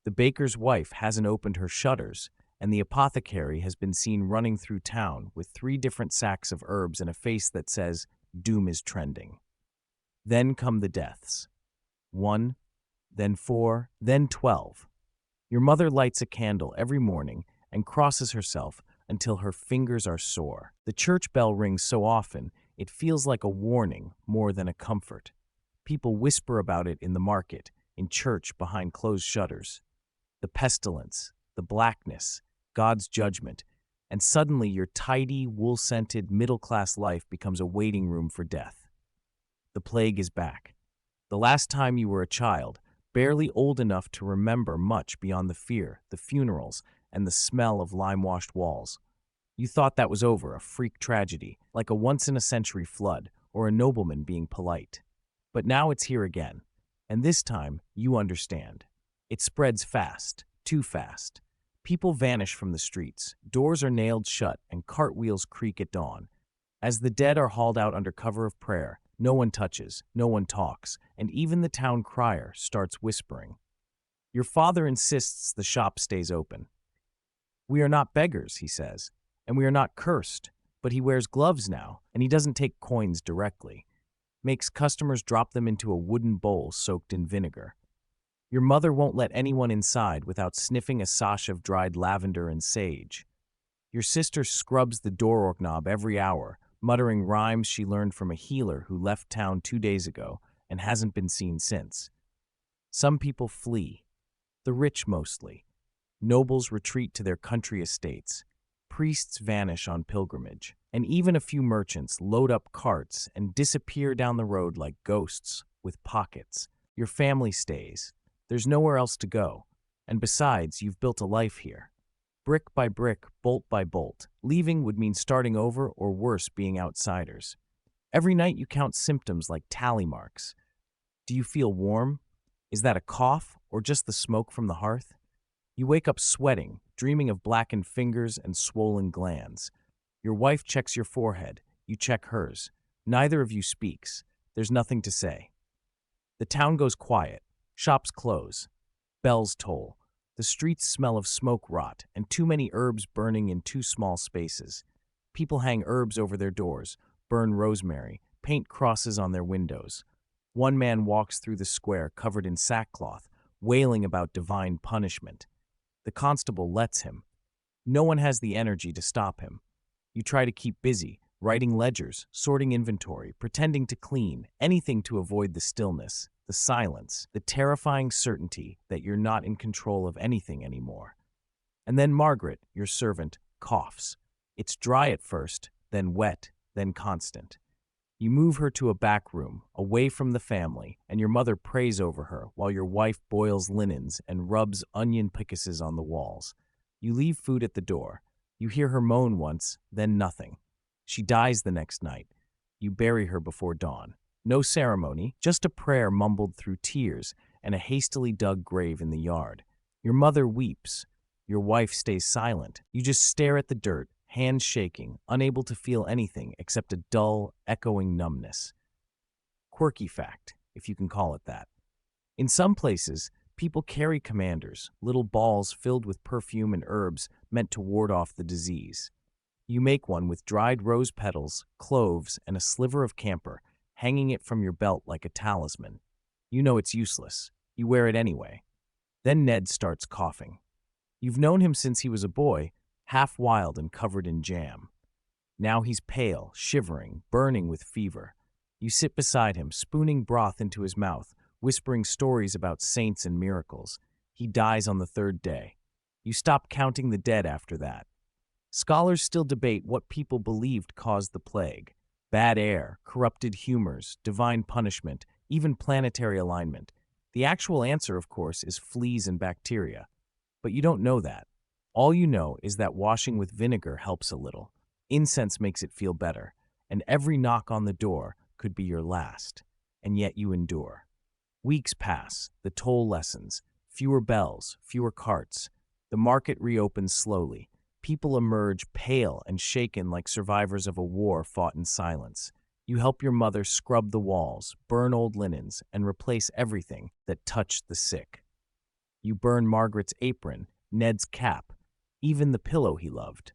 The baker's wife hasn't opened her shutters, and the apothecary has been seen running through town with 3 different sacks of herbs and a face that says, "Doom is trending." Then come the deaths. 1, then 4, then 12. Your mother lights a candle every morning and crosses herself until her fingers are sore. The church bell rings so often, it feels like a warning more than a comfort. People whisper about it in the market, in church behind closed shutters. The pestilence, the blackness, God's judgment, and suddenly your tidy, wool-scented, middle-class life becomes a waiting room for death. The plague is back. The last time you were a child, barely old enough to remember much beyond the fear, the funerals, and the smell of lime-washed walls. You thought that was over, a freak tragedy, like a once-in-a-century flood, or a nobleman being polite. But now it's here again, and this time you understand. It spreads fast, too fast. People vanish from the streets, doors are nailed shut, and cartwheels creak at dawn. As the dead are hauled out under cover of prayer, no one touches, no one talks, and even the town crier starts whispering. Your father insists the shop stays open. "We are not beggars," he says, "and we are not cursed," but he wears gloves now, and he doesn't take coins directly. Makes customers drop them into a wooden bowl soaked in vinegar. Your mother won't let anyone inside without sniffing a sash of dried lavender and sage. Your sister scrubs the door knob every hour, muttering rhymes she learned from a healer who left town 2 days ago and hasn't been seen since. Some people flee, the rich mostly. Nobles retreat to their country estates. Priests vanish on pilgrimage, and even a few merchants load up carts and disappear down the road like ghosts with pockets. Your family stays. There's nowhere else to go, and besides, you've built a life here. Brick by brick, bolt by bolt. Leaving would mean starting over or worse, being outsiders. Every night you count symptoms like tally marks. Do you feel warm? Is that a cough or just the smoke from the hearth? You wake up sweating, dreaming of blackened fingers and swollen glands. Your wife checks your forehead. You check hers. Neither of you speaks. There's nothing to say. The town goes quiet. Shops close. Bells toll. The streets smell of smoke rot and too many herbs burning in too small spaces. People hang herbs over their doors, burn rosemary, paint crosses on their windows. One man walks through the square covered in sackcloth, wailing about divine punishment. The constable lets him. No one has the energy to stop him. You try to keep busy, writing ledgers, sorting inventory, pretending to clean, anything to avoid the stillness, the silence, the terrifying certainty that you're not in control of anything anymore. And then Margaret, your servant, coughs. It's dry at first, then wet, then constant. You move her to a back room, away from the family, and your mother prays over her while your wife boils linens and rubs onion pickuses on the walls. You leave food at the door. You hear her moan once, then nothing. She dies the next night. You bury her before dawn. No ceremony, just a prayer mumbled through tears and a hastily dug grave in the yard. Your mother weeps. Your wife stays silent. You just stare at the dirt, hands shaking, unable to feel anything except a dull, echoing numbness. Quirky fact, if you can call it that. In some places, people carry commanders, little balls filled with perfume and herbs meant to ward off the disease. You make one with dried rose petals, cloves, and a sliver of camphor, hanging it from your belt like a talisman. You know it's useless. You wear it anyway. Then Ned starts coughing. You've known him since he was a boy, half wild and covered in jam. Now he's pale, shivering, burning with fever. You sit beside him, spooning broth into his mouth, whispering stories about saints and miracles. He dies on the third day. You stop counting the dead after that. Scholars still debate what people believed caused the plague. Bad air, corrupted humors, divine punishment, even planetary alignment. The actual answer, of course, is fleas and bacteria. But you don't know that. All you know is that washing with vinegar helps a little. Incense makes it feel better. And every knock on the door could be your last. And yet you endure. Weeks pass. The toll lessens. Fewer bells, fewer carts. The market reopens slowly. People emerge pale and shaken like survivors of a war fought in silence. You help your mother scrub the walls, burn old linens, and replace everything that touched the sick. You burn Margaret's apron, Ned's cap, even the pillow he loved.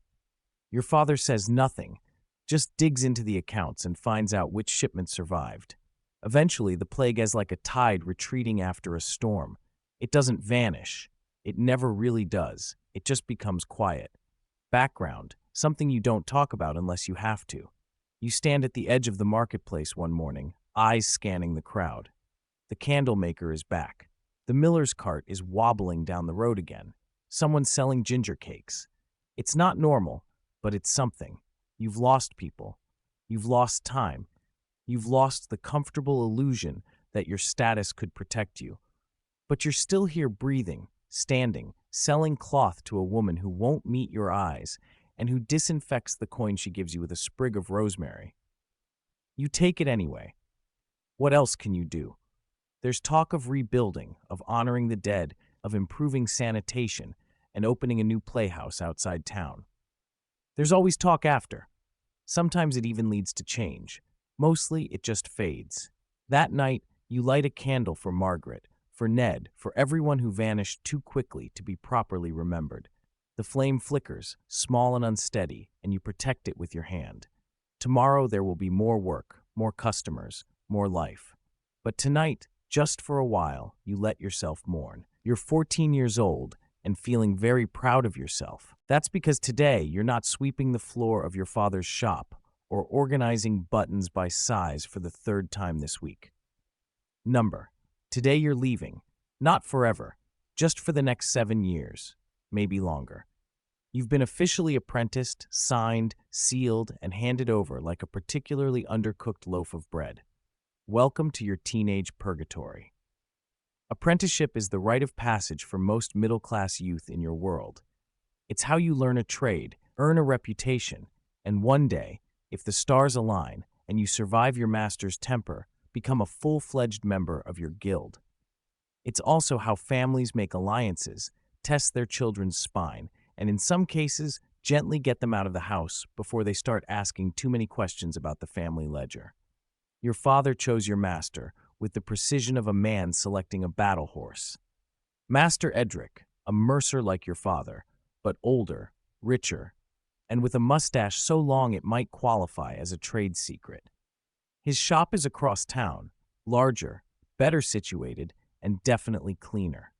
Your father says nothing, just digs into the accounts and finds out which shipment survived. Eventually, the plague is like a tide retreating after a storm. It doesn't vanish. It never really does. It just becomes quiet. Background, something you don't talk about unless you have to. You stand at the edge of the marketplace one morning, eyes scanning the crowd. The candle maker is back. The miller's cart is wobbling down the road again. Someone's selling ginger cakes. It's not normal, but it's something. You've lost people. You've lost time. You've lost the comfortable illusion that your status could protect you. But you're still here breathing, standing, selling cloth to a woman who won't meet your eyes and who disinfects the coin she gives you with a sprig of rosemary. You take it anyway. What else can you do? There's talk of rebuilding, of honoring the dead, of improving sanitation, and opening a new playhouse outside town. There's always talk after. Sometimes it even leads to change. Mostly it just fades. That night, you light a candle for Margaret, for Ned, for everyone who vanished too quickly to be properly remembered. The flame flickers, small and unsteady, and you protect it with your hand. Tomorrow there will be more work, more customers, more life. But tonight, just for a while, you let yourself mourn. You're 14 years old and feeling very proud of yourself. That's because today you're not sweeping the floor of your father's shop or organizing buttons by size for the third time this week. Number. Today you're leaving. Not forever. Just for the next 7 years. Maybe longer. You've been officially apprenticed, signed, sealed, and handed over like a particularly undercooked loaf of bread. Welcome to your teenage purgatory. Apprenticeship is the rite of passage for most middle-class youth in your world. It's how you learn a trade, earn a reputation, and one day, if the stars align and you survive your master's temper, become a full-fledged member of your guild. It's also how families make alliances, test their children's spine, and in some cases, gently get them out of the house before they start asking too many questions about the family ledger. Your father chose your master with the precision of a man selecting a battle horse. Master Edric, a mercer like your father, but older, richer, and with a mustache so long it might qualify as a trade secret. His shop is across town, larger, better situated, and definitely cleaner.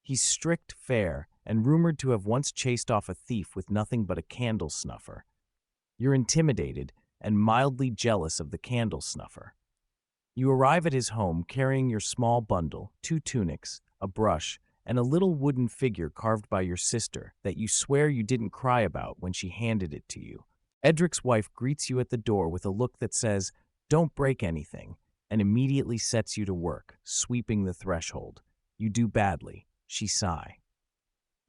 He's strict, fair, and rumored to have once chased off a thief with nothing but a candle snuffer. You're intimidated and mildly jealous of the candle snuffer. You arrive at his home carrying your small bundle, 2 tunics, a brush, and a little wooden figure carved by your sister that you swear you didn't cry about when she handed it to you. Edric's wife greets you at the door with a look that says, don't break anything, and immediately sets you to work, sweeping the threshold. You do badly. She sigh.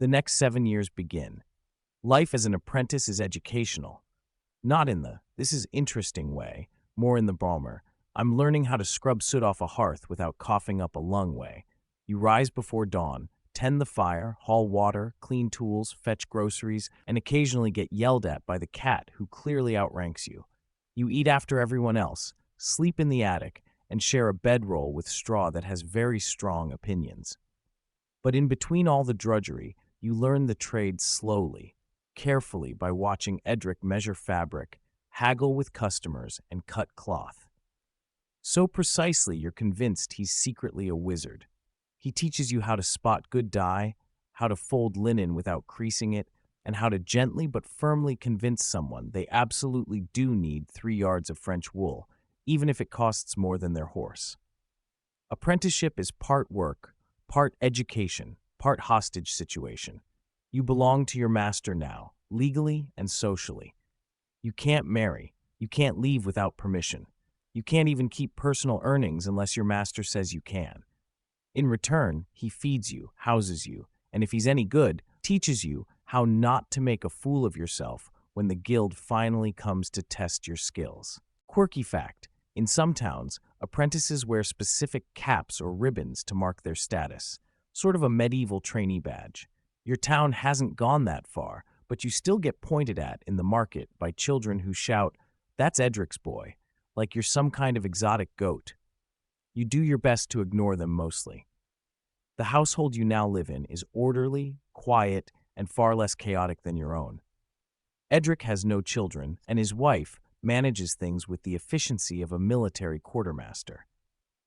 The next 7 years begin. Life as an apprentice is educational. Not in the, this is interesting way, more in the Balmer, I'm learning how to scrub soot off a hearth without coughing up a lung way. You rise before dawn, tend the fire, haul water, clean tools, fetch groceries, and occasionally get yelled at by the cat who clearly outranks you. You eat after everyone else, sleep in the attic, and share a bedroll with straw that has very strong opinions. But in between all the drudgery, you learn the trade slowly, carefully by watching Edric measure fabric, haggle with customers, and cut cloth. So precisely you're convinced he's secretly a wizard. He teaches you how to spot good dye, how to fold linen without creasing it, and how to gently but firmly convince someone they absolutely do need 3 yards of French wool, even if it costs more than their horse. Apprenticeship is part work, part education, part hostage situation. You belong to your master now, legally and socially. You can't marry. You can't leave without permission. You can't even keep personal earnings unless your master says you can. In return, he feeds you, houses you, and if he's any good, teaches you how not to make a fool of yourself when the guild finally comes to test your skills. Quirky fact, in some towns, apprentices wear specific caps or ribbons to mark their status, sort of a medieval trainee badge. Your town hasn't gone that far, but you still get pointed at in the market by children who shout, "That's Edric's boy," like you're some kind of exotic goat. You do your best to ignore them mostly. The household you now live in is orderly, quiet, and far less chaotic than your own. Edric has no children, and his wife manages things with the efficiency of a military quartermaster.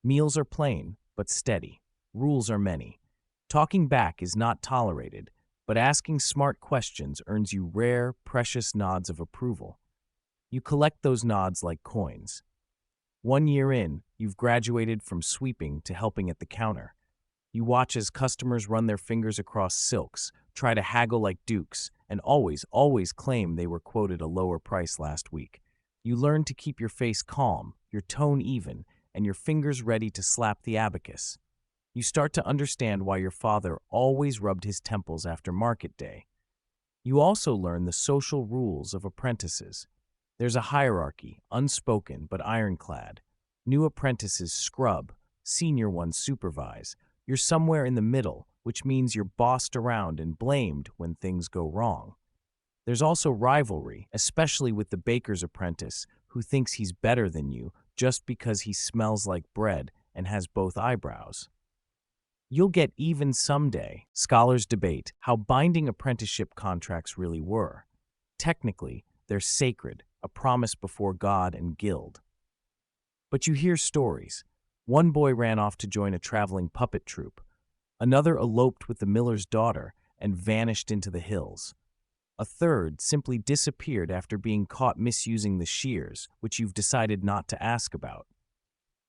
Meals are plain, but steady. Rules are many. Talking back is not tolerated, but asking smart questions earns you rare, precious nods of approval. You collect those nods like coins. 1 year in, you've graduated from sweeping to helping at the counter. You watch as customers run their fingers across silks, try to haggle like dukes, and always claim they were quoted a lower price last week. You learn to keep your face calm, your tone even, and your fingers ready to slap the abacus. You start to understand why your father always rubbed his temples after market day. You also learn the social rules of apprentices. There's a hierarchy, unspoken but ironclad. New apprentices scrub, senior ones supervise. You're somewhere in the middle, which means you're bossed around and blamed when things go wrong. There's also rivalry, especially with the baker's apprentice, who thinks he's better than you just because he smells like bread and has both eyebrows. You'll get even someday. Scholars debate how binding apprenticeship contracts really were. Technically, they're sacred, a promise before God and guild. But you hear stories. One boy ran off to join a traveling puppet troupe. Another eloped with the miller's daughter and vanished into the hills. A third simply disappeared after being caught misusing the shears, which you've decided not to ask about.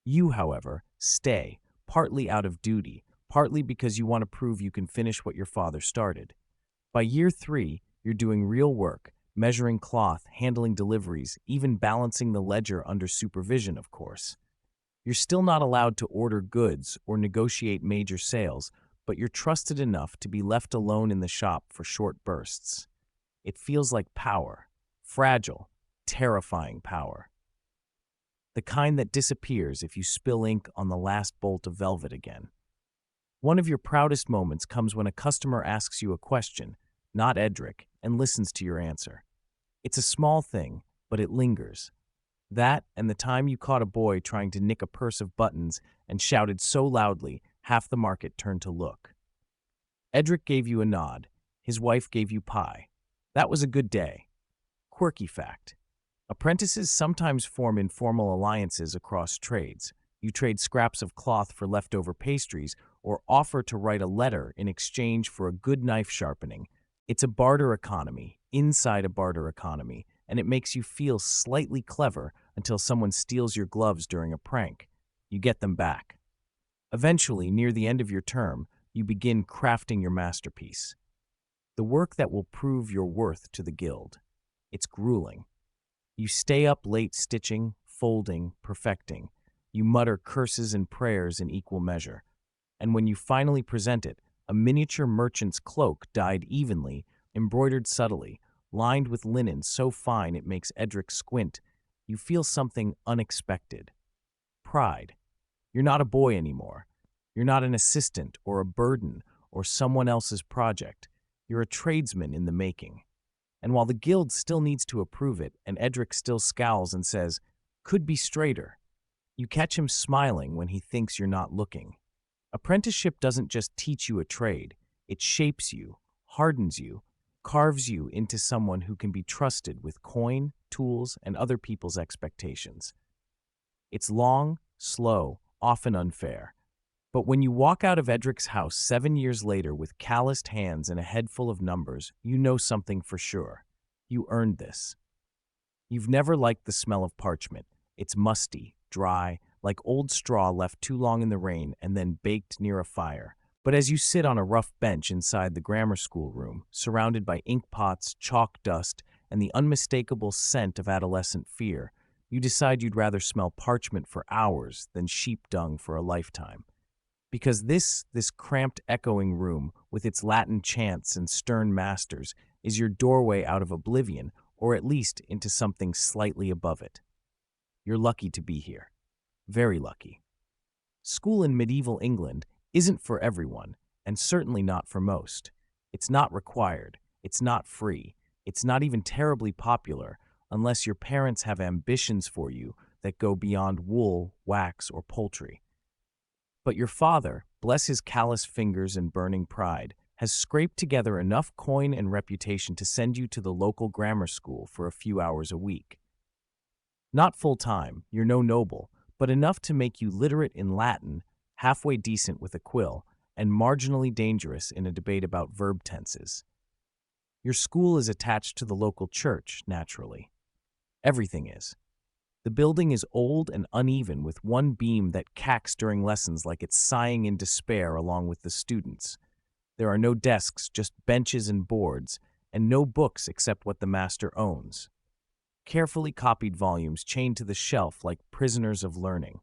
You, however, stay, partly out of duty, partly because you want to prove you can finish what your father started. By year 3, you're doing real work, measuring cloth, handling deliveries, even balancing the ledger under supervision, of course. You're still not allowed to order goods or negotiate major sales, but you're trusted enough to be left alone in the shop for short bursts. It feels like power, fragile, terrifying power. The kind that disappears if you spill ink on the last bolt of velvet again. One of your proudest moments comes when a customer asks you a question, not Edric, and listens to your answer. It's a small thing, but it lingers. That and the time you caught a boy trying to nick a purse of buttons and shouted so loudly, half the market turned to look. Edric gave you a nod. His wife gave you pie. That was a good day. Quirky fact. Apprentices sometimes form informal alliances across trades. You trade scraps of cloth for leftover pastries or offer to write a letter in exchange for a good knife sharpening. It's a barter economy, inside a barter economy, and it makes you feel slightly clever until someone steals your gloves during a prank. You get them back. Eventually, near the end of your term, you begin crafting your masterpiece. The work that will prove your worth to the guild. It's grueling. You stay up late stitching, folding, perfecting. You mutter curses and prayers in equal measure. And when you finally present it, a miniature merchant's cloak dyed evenly, embroidered subtly, lined with linen so fine it makes Edric squint, you feel something unexpected. Pride. You're not a boy anymore. You're not an assistant or a burden or someone else's project. You're a tradesman in the making. And while the guild still needs to approve it and Edric still scowls and says, "Could be straighter," you catch him smiling when he thinks you're not looking. Apprenticeship doesn't just teach you a trade, it shapes you, hardens you, carves you into someone who can be trusted with coin, tools, and other people's expectations. It's long, slow, often unfair. But when you walk out of Edric's house 7 years later with calloused hands and a head full of numbers, you know something for sure. You earned this. You've never liked the smell of parchment. It's musty, dry, like old straw left too long in the rain and then baked near a fire. But as you sit on a rough bench inside the grammar school room, surrounded by ink pots, chalk dust, and the unmistakable scent of adolescent fear, you decide you'd rather smell parchment for hours than sheep dung for a lifetime. Because this cramped, echoing room, with its Latin chants and stern masters, is your doorway out of oblivion, or at least into something slightly above it. You're lucky to be here. Very lucky. School in medieval England isn't for everyone, and certainly not for most. It's not required. It's not free. It's not even terribly popular, unless your parents have ambitions for you that go beyond wool, wax, or poultry. But your father, bless his callous fingers and burning pride, has scraped together enough coin and reputation to send you to the local grammar school for a few hours a week. Not full-time, you're no noble, but enough to make you literate in Latin, halfway decent with a quill, and marginally dangerous in a debate about verb tenses. Your school is attached to the local church, naturally. Everything is. The building is old and uneven, with one beam that cacks during lessons like it's sighing in despair along with the students. There are no desks, just benches and boards, and no books except what the master owns. Carefully copied volumes chained to the shelf like prisoners of learning.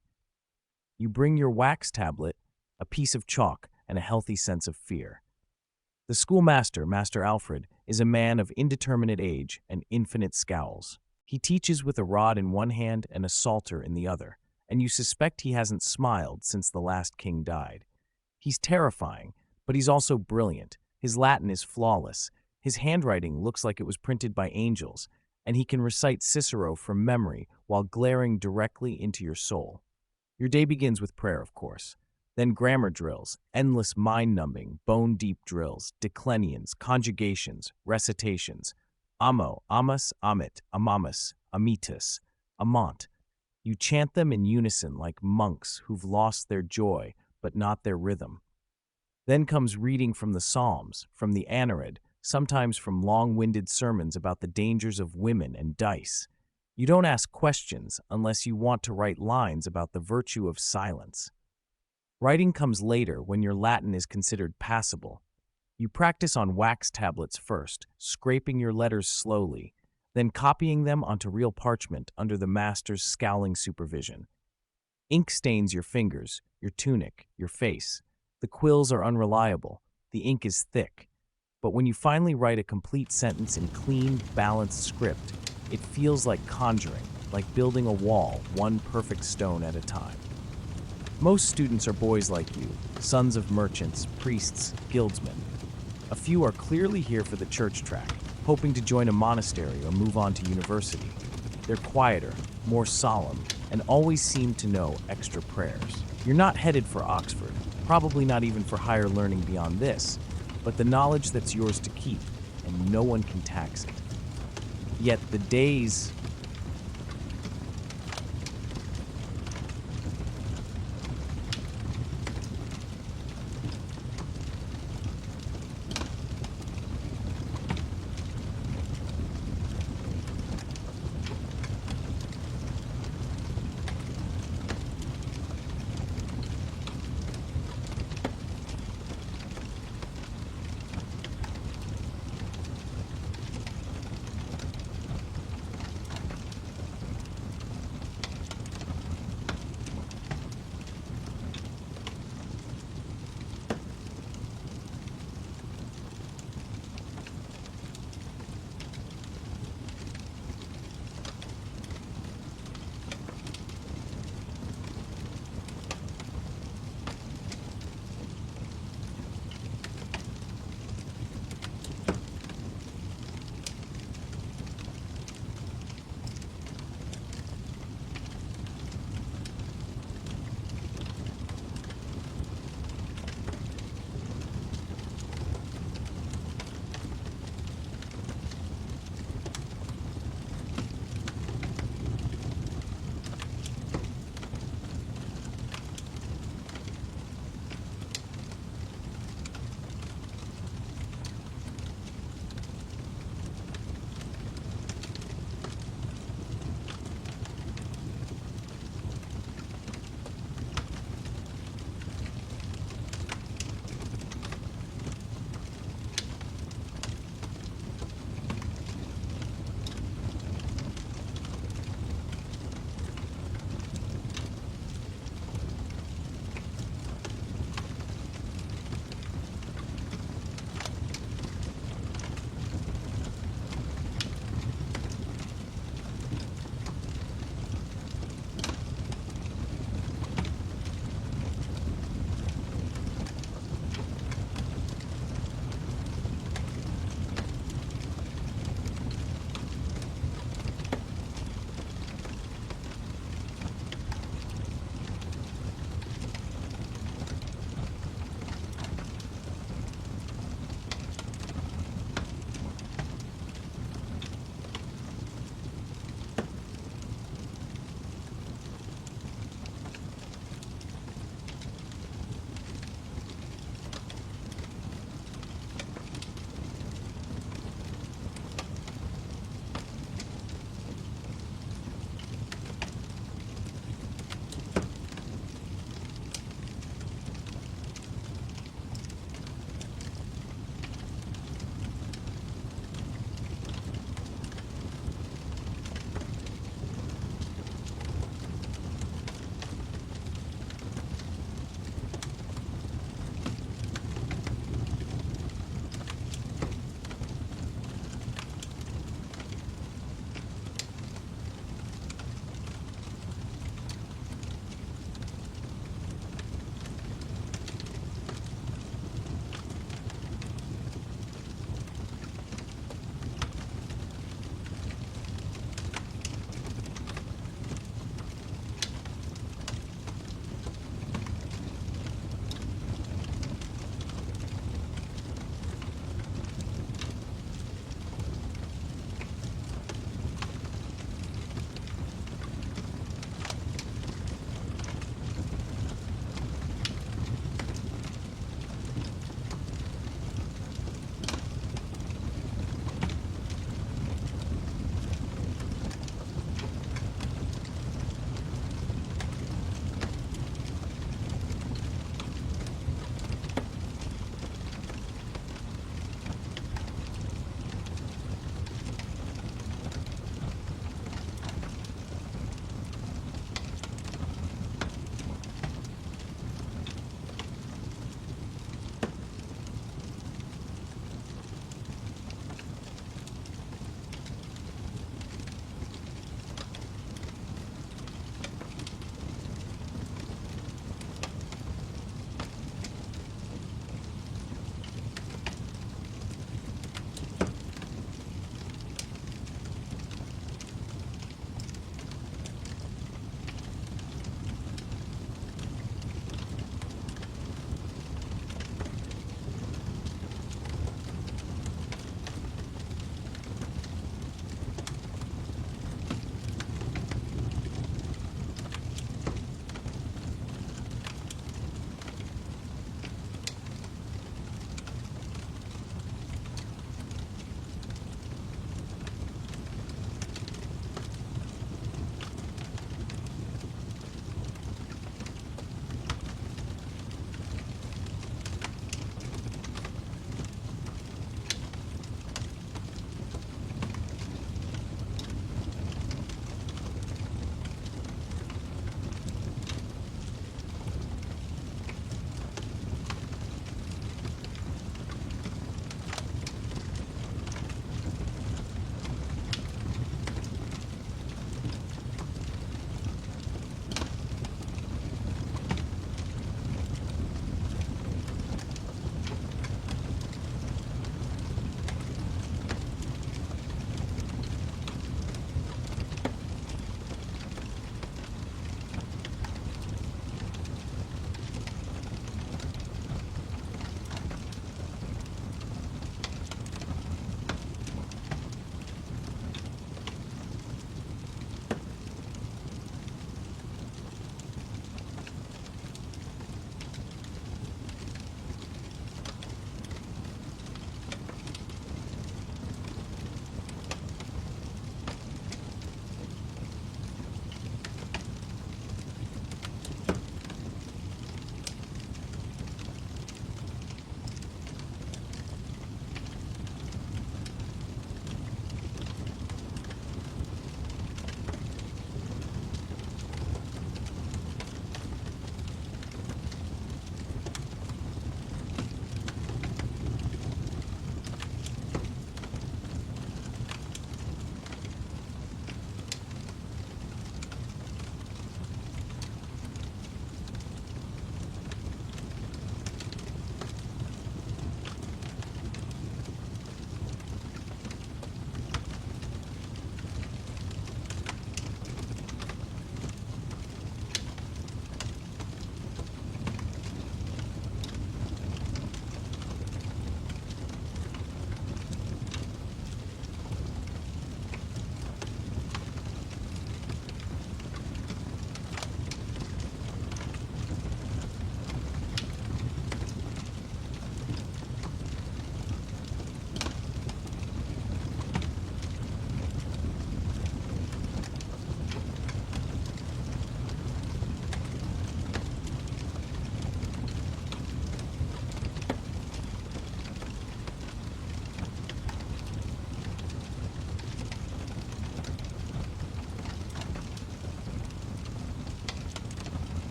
You bring your wax tablet, a piece of chalk, and a healthy sense of fear. The schoolmaster, Master Alfred, is a man of indeterminate age and infinite scowls. He teaches with a rod in one hand and a psalter in the other, and you suspect he hasn't smiled since the last king died. He's terrifying, but he's also brilliant. His Latin is flawless. His handwriting looks like it was printed by angels, and he can recite Cicero from memory while glaring directly into your soul. Your day begins with prayer, of course. Then grammar drills, endless mind-numbing, bone-deep drills, declensions, conjugations, recitations. Amo, amas, amit, amamus, amitus, amant. You chant them in unison like monks who've lost their joy, but not their rhythm. Then comes reading from the Psalms, from the Anerid, sometimes from long-winded sermons about the dangers of women and dice. You don't ask questions unless you want to write lines about the virtue of silence. Writing comes later when your Latin is considered passable. You practice on wax tablets first, scraping your letters slowly, then copying them onto real parchment under the master's scowling supervision. Ink stains your fingers, your tunic, your face. The quills are unreliable. The ink is thick. But when you finally write a complete sentence in clean, balanced script, it feels like conjuring, like building a wall, one perfect stone at a time. Most students are boys like you, sons of merchants, priests, guildsmen. A few are clearly here for the church track, hoping to join a monastery or move on to university. They're quieter, more solemn, and always seem to know extra prayers. You're not headed for Oxford, probably not even for higher learning beyond this, but the knowledge that's yours to keep, and no one can tax it. Yet the days